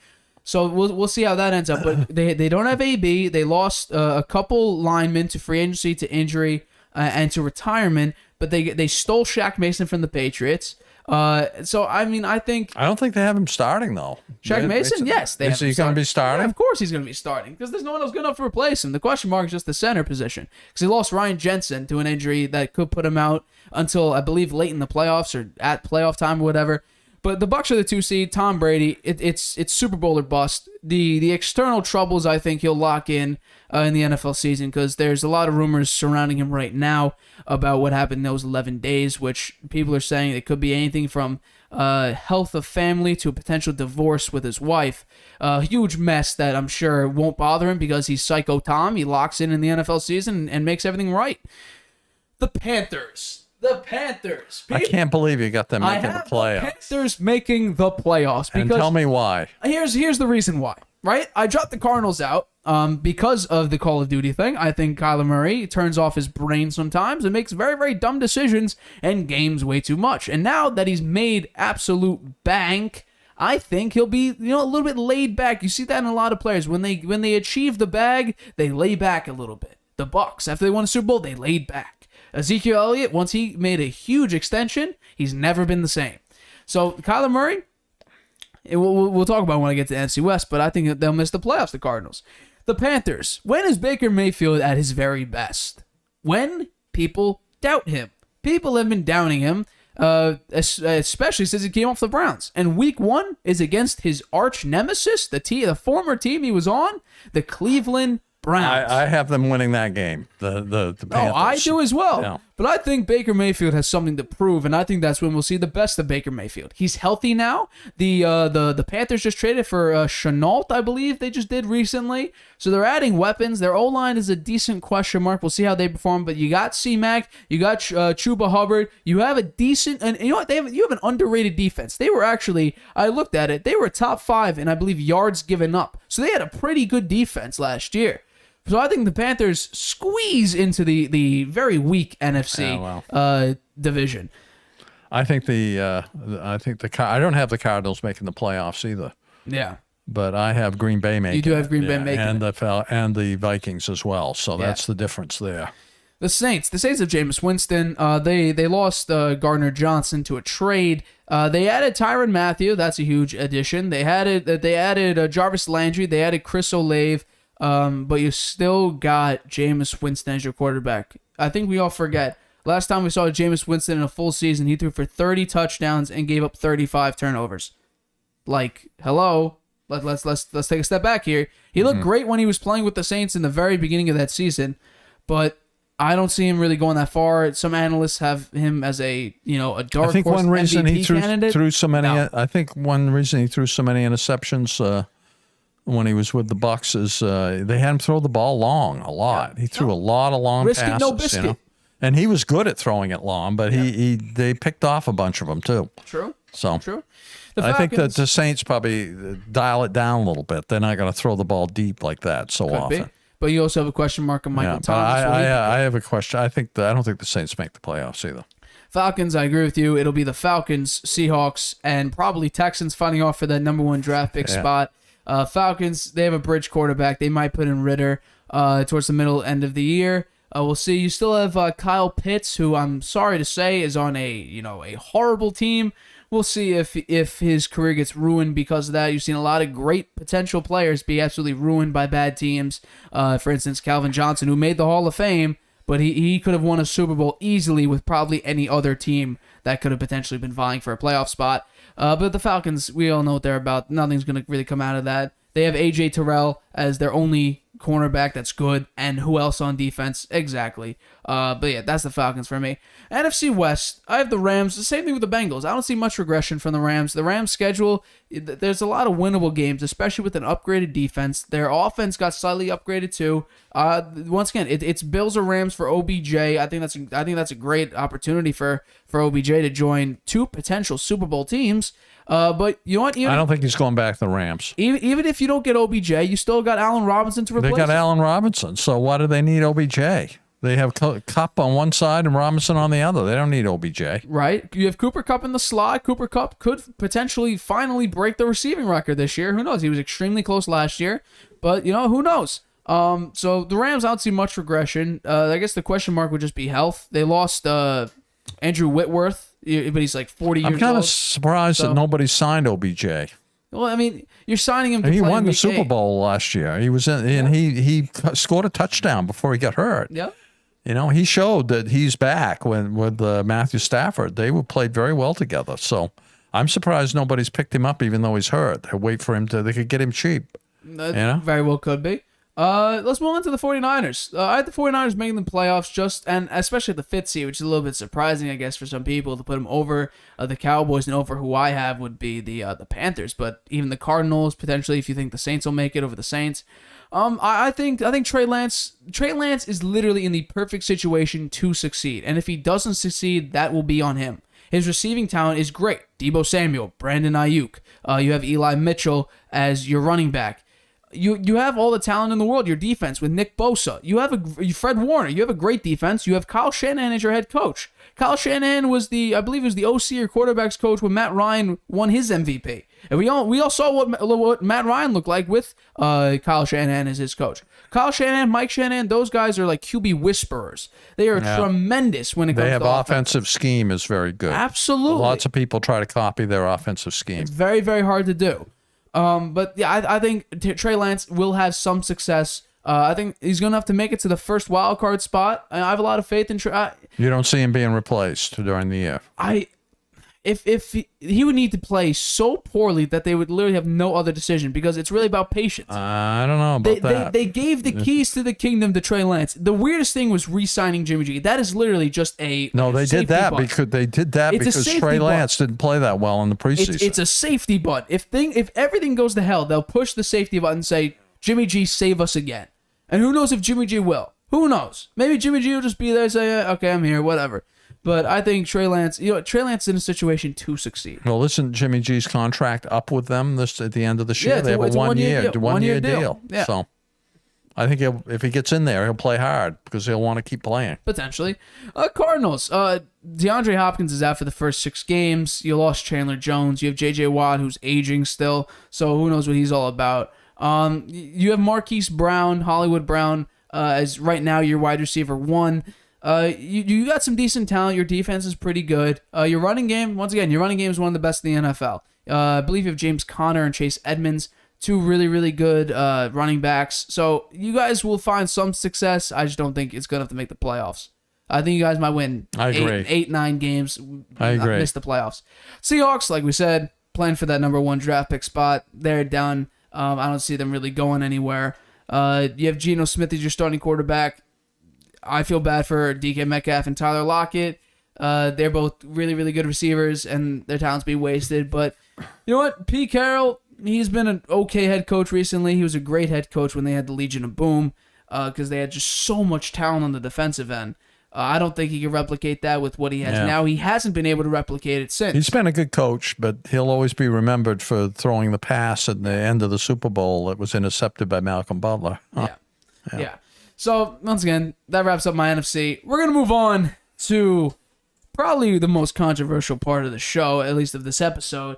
So we'll see how that ends up. But they don't have AB. They lost a couple linemen to free agency, to injury, and to retirement. But they stole Shaq Mason from the Patriots. So I don't think they have him starting though. Shaq Mason, yes, is he going to be starting? Yeah, of course he's going to be starting because there's no one else good enough to replace him. The question mark is just the center position because he lost Ryan Jensen to an injury that could put him out until I believe late in the playoffs or at playoff time or whatever. But the Bucs are the 2 seed. Tom Brady, it's Super Bowl or bust. The external troubles I think he'll lock in the NFL season because there's a lot of rumors surrounding him right now about what happened in those 11 days, which people are saying it could be anything from health of family to a potential divorce with his wife. A huge mess that I'm sure won't bother him because he's Psycho Tom. He locks in the NFL season and makes everything right. The Panthers. I can't believe you got them making the playoffs. The Panthers making the playoffs. And tell me why. Here's the reason why. Right? I dropped the Cardinals out because of the Call of Duty thing. I think Kyler Murray turns off his brain sometimes and makes very, very dumb decisions and games way too much. And now that he's made absolute bank, I think he'll be, a little bit laid back. You see that in a lot of players. When they achieve the bag, they lay back a little bit. The Bucks, after they won a Super Bowl, they laid back. Ezekiel Elliott, once he made a huge extension, he's never been the same. So Kyler Murray, we'll talk about when I get to the NFC West, but I think they'll miss the playoffs, the Cardinals. The Panthers, when is Baker Mayfield at his very best? When people doubt him. People have been doubting him, especially since he came off the Browns. And week 1 is against his arch nemesis, the former team he was on, the Cleveland Browns. I have them winning that game. The Panthers. Oh, I do as well. Yeah. But I think Baker Mayfield has something to prove, and I think that's when we'll see the best of Baker Mayfield. He's healthy now. The Panthers just traded for Chenault, I believe they just did recently. So they're adding weapons. Their O-line is a decent question mark. We'll see how they perform. But you got C-Mac, you got Chuba Hubbard. You have a decent, and you know what? You have an underrated defense. They were actually, I looked at it, they were top 5 in, I believe, yards given up. So they had a pretty good defense last year. So I think the Panthers squeeze into the very weak NFC division. I think I don't have the Cardinals making the playoffs either. Yeah, but I have Green Bay making. You do have Green Bay making, and the Vikings as well. So that's the difference there. The Saints of Jameis Winston. They lost Gardner Johnson to a trade. They added Tyrann Mathieu. That's a huge addition. They added Jarvis Landry. They added Chris Olave. But you still got Jameis Winston as your quarterback. I think we all forget. Last time we saw Jameis Winston in a full season, he threw for 30 touchdowns and gave up 35 turnovers. Like, hello, let's take a step back here. He looked great when he was playing with the Saints in the very beginning of that season, but I don't see him really going that far. Some analysts have him as a dark horse MVP candidate. threw so many. No. I think one reason he threw so many interceptions. When he was with the Bucks, is they had him throw the ball long a lot. Yeah. He threw a lot of long passes, no biscuit. And he was good at throwing it long, but they picked off a bunch of them too. True. So true. I think that the Saints probably dial it down a little bit. They're not going to throw the ball deep like that often. Be. But you also have a question mark on Michael Thomas. I have a question. I don't think the Saints make the playoffs either. Falcons, I agree with you. It'll be the Falcons, Seahawks, and probably Texans fighting off for that number 1 draft pick spot. Falcons, they have a bridge quarterback. They might put in Ritter towards the middle end of the year. We'll see. You still have Kyle Pitts, who I'm sorry to say is on a horrible team. We'll see if his career gets ruined because of that. You've seen a lot of great potential players be absolutely ruined by bad teams. For instance, Calvin Johnson, who made the Hall of Fame, but he could have won a Super Bowl easily with probably any other team that could have potentially been vying for a playoff spot. But the Falcons, we all know what they're about. Nothing's going to really come out of that. They have A.J. Terrell as their only cornerback that's good, and who else on defense? Exactly. But yeah, that's the Falcons for me. NFC West, I have the Rams. The same thing with the Bengals. I don't see much regression from the Rams. The Rams' schedule, there's a lot of winnable games, especially with an upgraded defense. Their offense got slightly upgraded too. Once again, it's Bills or Rams for OBJ. I think that's a great opportunity for OBJ to join 2 potential Super Bowl teams. But you know what? I don't think he's going back to the Rams. Even if you don't get OBJ, you still got Allen Robinson to replace. They got Allen Robinson, so why do they need OBJ? They have Kupp on one side and Robinson on the other. They don't need OBJ. Right. You have Cooper Kupp in the slot. Cooper Kupp could potentially finally break the receiving record this year. Who knows? He was extremely close last year, but who knows? So the Rams, I don't see much regression. I guess the question mark would just be health. They lost Andrew Whitworth, but he's like 40 years old. I'm kind of surprised that nobody signed OBJ. Well, I mean, you're signing him to He play won the Week Super 8. Bowl last year. He was in, and he scored a touchdown before he got hurt. Yep. He showed that he's back with Matthew Stafford. They played very well together. So I'm surprised nobody's picked him up, even though he's hurt. They wait for him they could get him cheap. Very well could be. Let's move on to the 49ers. I had the 49ers making the playoffs and especially at the 5th seed, which is a little bit surprising, I guess, for some people to put them over the Cowboys and over who I have would be the Panthers. But even the Cardinals, potentially, if you think the Saints will make it over the Saints. I think Trey Lance is literally in the perfect situation to succeed. And if he doesn't succeed, that will be on him. His receiving talent is great. Deebo Samuel, Brandon Ayuk. You have Eli Mitchell as your running back. You have all the talent in the world. Your defense with Nick Bosa. You have Fred Warner. You have a great defense. You have Kyle Shanahan as your head coach. Kyle Shanahan was I believe he was the OC or quarterbacks coach when Matt Ryan won his MVP. And we all saw what Matt Ryan looked like with Kyle Shanahan as his coach. Kyle Shanahan, Mike Shanahan, those guys are like QB whisperers. They are tremendous when it comes to offense. They have offensive scheme is very good. Absolutely. Lots of people try to copy their offensive scheme. It's very, very hard to do. But yeah, I think Trey Lance will have some success. I think he's going to have to make it to the first wild card spot. I have a lot of faith in Trey. You don't see him being replaced during the year. If he would need to play so poorly that they would literally have no other decision because it's really about patience. I don't know about that. They gave the keys to the kingdom to Trey Lance. The weirdest thing was re-signing Jimmy G. That is literally just a no. They did that button. because Trey Lance didn't play that well in the preseason. It's a safety button. If everything goes to hell, they'll push the safety button and say, Jimmy G, save us again. And who knows if Jimmy G will? Who knows? Maybe Jimmy G will just be there and say, okay, I'm here, whatever. But I think Trey Lance is in a situation to succeed. Well, isn't Jimmy G's contract up with them at the end of this year? Yeah, they have a one year deal. deal. Yeah. So I think if he gets in there, he'll play hard because he'll want to keep playing. Potentially. Cardinals. DeAndre Hopkins is out for the first 6 games. You lost Chandler Jones. You have J.J. Watt, who's aging still. So who knows what he's all about. You have Marquise Brown, Hollywood Brown, as right now your wide receiver 1. You got some decent talent. Your defense is pretty good. Your running game, once again, your running game is one of the best in the NFL. I believe you have James Conner and Chase Edmonds, 2 really, really good running backs. So you guys will find some success. I just don't think it's good enough to make the playoffs. I think you guys might win 8-9 games. I agree. Miss the playoffs. Seahawks, like we said, playing for that number 1 draft pick spot. They're done. I don't see them really going anywhere. You have Geno Smith as your starting quarterback. I feel bad for DK Metcalf and Tyler Lockett. They're both really, really good receivers, and their talents be wasted. But you know what? Pete Carroll, he's been an okay head coach recently. He was a great head coach when they had the Legion of Boom because they had just so much talent on the defensive end. I don't think he can replicate that with what he has now. He hasn't been able to replicate it since. He's been a good coach, but he'll always be remembered for throwing the pass at the end of the Super Bowl that was intercepted by Malcolm Butler. Huh? Yeah. So, once again, that wraps up my NFC. We're going to move on to probably the most controversial part of the show, at least of this episode.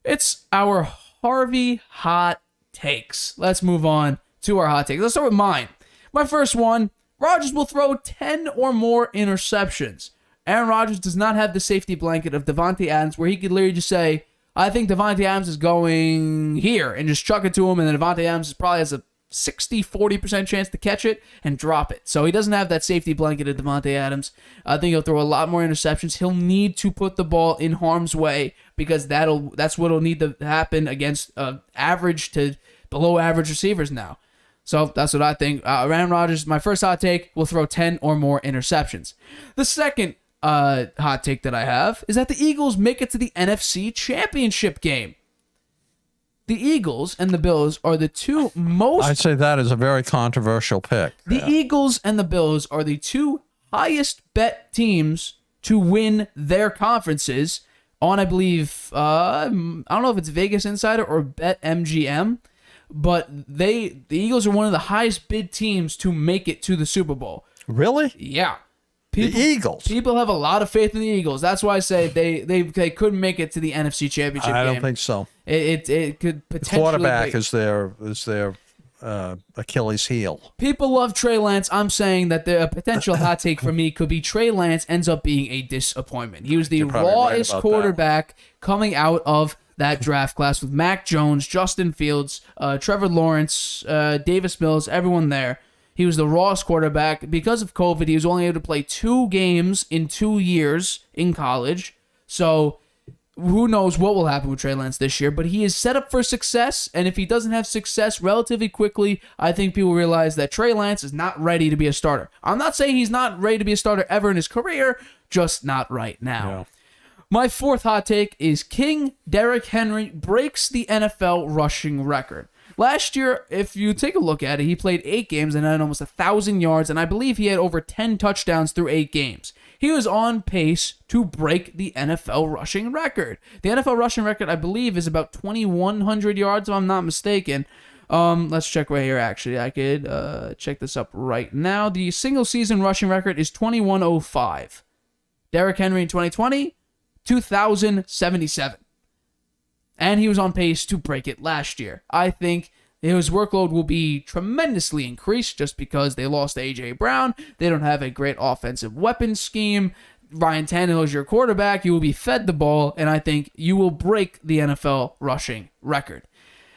It's our Harvey hot takes. Let's move on to our hot takes. Let's start with mine. My first one, Rodgers will throw 10 or more interceptions. Aaron Rodgers does not have the safety blanket of Davante Adams where he could literally just say, I think Davante Adams is going here, and just chuck it to him, and then Davante Adams probably has a 60-40% chance to catch it and drop it. So he doesn't have that safety blanket of Davante Adams. I think he'll throw a lot more interceptions. He'll need to put the ball in harm's way because that's what'll need to happen against average to below average receivers now. So that's what I think. Aaron Rodgers, my first hot take, will throw 10 or more interceptions. The second hot take that I have is that the Eagles make it to the NFC Championship game. The Eagles and the Bills are the two most... I'd say that is a very controversial pick. The Eagles and the Bills are the 2 highest bet teams to win their conferences on, I believe, I don't know if it's Vegas Insider or BetMGM, but the Eagles are one of the highest bid teams to make it to the Super Bowl. Really? Yeah. The Eagles. People have a lot of faith in the Eagles. That's why I say they couldn't make it to the NFC Championship game. I don't think so. It could potentially. The quarterback is their Achilles heel. People love Trey Lance. I'm saying that the potential hot take for me could be Trey Lance ends up being a disappointment. He was the rawest quarterback coming out of that draft class with Mac Jones, Justin Fields, Trevor Lawrence, Davis Mills, everyone there. He was the rawest quarterback. Because of COVID, he was only able to play 2 games in 2 years in college. So who knows what will happen with Trey Lance this year, but he is set up for success, and if he doesn't have success relatively quickly, I think people realize that Trey Lance is not ready to be a starter. I'm not saying he's not ready to be a starter ever in his career, just not right now. Yeah. My fourth hot take is King Derrick Henry breaks the NFL rushing record. Last year, if you take a look at it, he played 8 games and had almost 1,000 yards, and I believe he had over 10 touchdowns through 8 games. He was on pace to break the NFL rushing record. The NFL rushing record, I believe, is about 2,100 yards, if I'm not mistaken. Let's check right here, actually. I could check this up right now. The single-season rushing record is 2105. Derrick Henry in 2020, 2,077. And he was on pace to break it last year. I think his workload will be tremendously increased just because they lost A.J. Brown. They don't have a great offensive weapon scheme. Ryan Tannehill is your quarterback. You will be fed the ball, and I think you will break the NFL rushing record.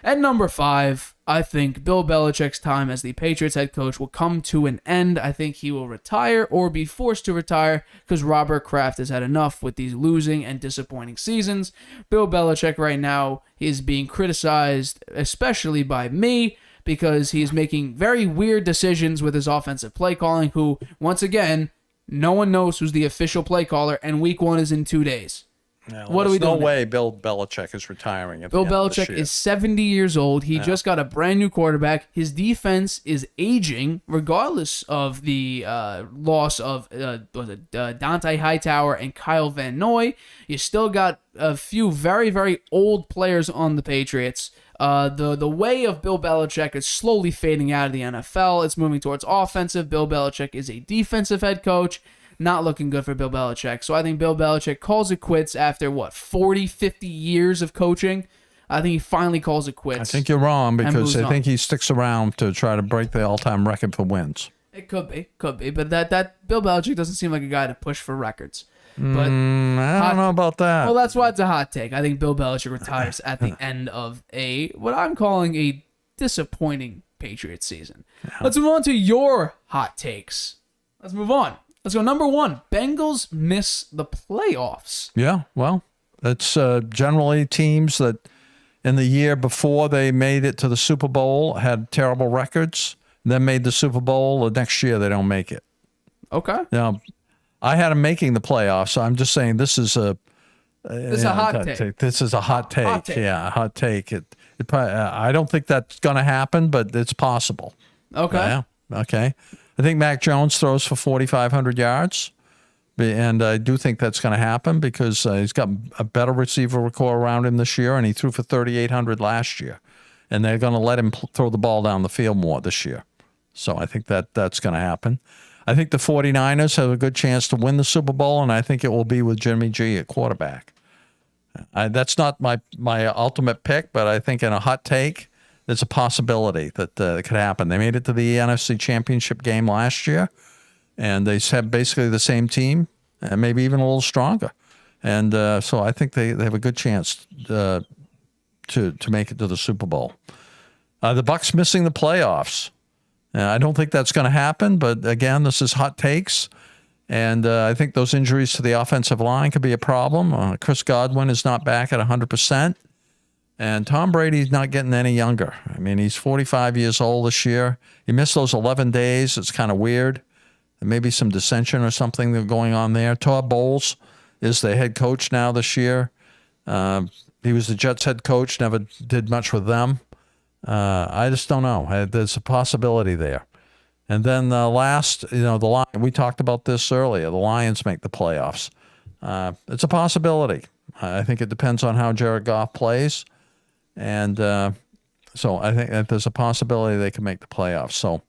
At number 5, I think Bill Belichick's time as the Patriots head coach will come to an end. I think he will retire or be forced to retire because Robert Kraft has had enough with these losing and disappointing seasons. Bill Belichick right now is being criticized, especially by me, because he is making very weird decisions with his offensive play calling, who, once again, no one knows who's the official play caller, and week 1 is in 2 days. Yeah, What are we doing? No way Bill Belichick is retiring. Bill Belichick is 70 years old. He just got a brand new quarterback. His defense is aging, regardless of the loss of Dante Hightower and Kyle Van Noy. You still got a few very, very old players on the Patriots. The way of Bill Belichick is slowly fading out of the NFL. It's moving towards offensive. Bill Belichick is a defensive head coach. Not looking good for Bill Belichick. So I think Bill Belichick calls it quits after, 40, 50 years of coaching? I think he finally calls it quits. I think you're wrong because I think on. he sticks around to try to break the all-time record for wins. It could be. But that Bill Belichick doesn't seem like a guy to push for records. But I don't know about that. Well, that's why it's a hot take. I think Bill Belichick retires at the end of what I'm calling a disappointing Patriots season. Yeah. Let's move on to your hot takes. Let's move on. Let's go. Number 1, Bengals miss the playoffs. Yeah, well, it's generally teams that in the year before they made it to the Super Bowl had terrible records, then made the Super Bowl. The next year they don't make it. Okay. Now, I had them making the playoffs, so I'm just saying this is a hot take. This is a hot take. Hot take. Yeah, a hot take. It probably, I don't think that's going to happen, but it's possible. Okay. Yeah. Okay. I think Mac Jones throws for 4,500 yards, and I do think that's going to happen because he's got a better receiver core around him this year, and he threw for 3,800 last year, and they're going to let him throw the ball down the field more this year. So I think that's going to happen. I think the 49ers have a good chance to win the Super Bowl, and I think it will be with Jimmy G at quarterback. That's not my ultimate pick, but I think in a hot take, there's a possibility that it could happen. They made it to the NFC Championship game last year, and they have basically the same team, and maybe even a little stronger. And so I think they have a good chance to make it to the Super Bowl. The Bucs missing the playoffs. I don't think that's going to happen, but again, this is hot takes. And I think those injuries to the offensive line could be a problem. Chris Godwin is not back at 100%. And Tom Brady's not getting any younger. I mean, he's 45 years old this year. He missed those 11 days. It's kind of weird. There may be some dissension or something that's going on there. Todd Bowles is the head coach now this year. He was the Jets head coach, never did much with them. I just don't know. There's a possibility there. And then last, we talked about this earlier. The Lions make the playoffs. It's a possibility. I think it depends on how Jared Goff plays. And so I think that there's a possibility they can make the playoffs. So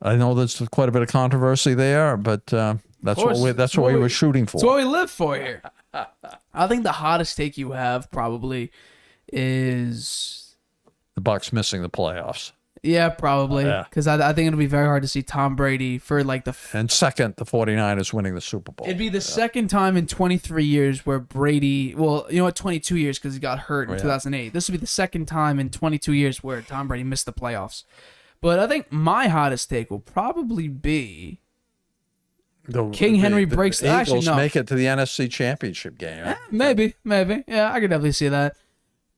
I know there's quite a bit of controversy there, but that's what we were shooting for. That's what we live for here. I think the hottest take you have probably is the Bucs missing the playoffs. Yeah, probably. Because I think it'll be very hard to see Tom Brady for And second, the 49ers winning the Super Bowl. It'd be the second time in 23 years where Brady, 22 years because he got hurt in 2008. This would be the second time in 22 years where Tom Brady missed the playoffs. But I think my hottest take will probably be King Henry breaks the Eagles make it to the NFC Championship game. Maybe. Yeah, I could definitely see that.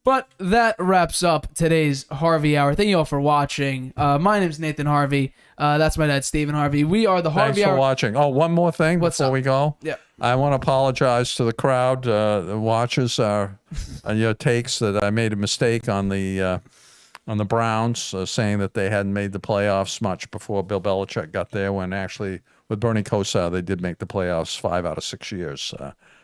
But that wraps up today's Harvey Hour. Thank you all for watching. My name's Nathan Harvey. That's my dad, Stephen Harvey. We are the Harvey Hour. Thanks for watching. Oh, one more thing before we go. Yeah. I want to apologize to the crowd, the watchers, on your takes that I made a mistake on the Browns, saying that they hadn't made the playoffs much before Bill Belichick got there, when actually with Bernie Kosar, they did make the playoffs 5 out of 6 years.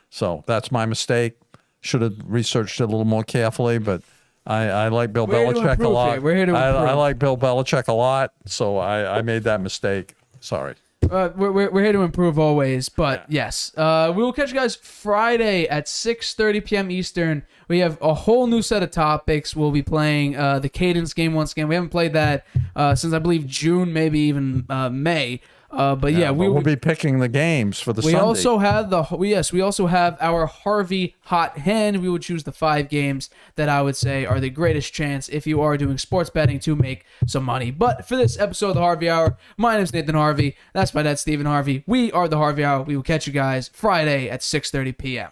So that's my mistake. Should have researched it a little more carefully, but I like Bill We're here to Belichick a improve lot. here. We're here to I improve. like Bill Belichick a lot, so I made that mistake. Sorry. We're here to improve always, but yes. We will catch you guys Friday at 6:30 p.m. Eastern. We have a whole new set of topics. We'll be playing the Cadence game once again. We haven't played that since, I believe, June, maybe even May. But we'll be picking the games for the we Sunday. also have we also have our Harvey Hot Hand. We would choose the 5 games that I would say are the greatest chance if you are doing sports betting to make some money. But for this episode of the Harvey Hour, my name is Nathan Harvey. That's my dad, Stephen Harvey. We are the Harvey Hour. We will catch you guys Friday at 6:30 p.m.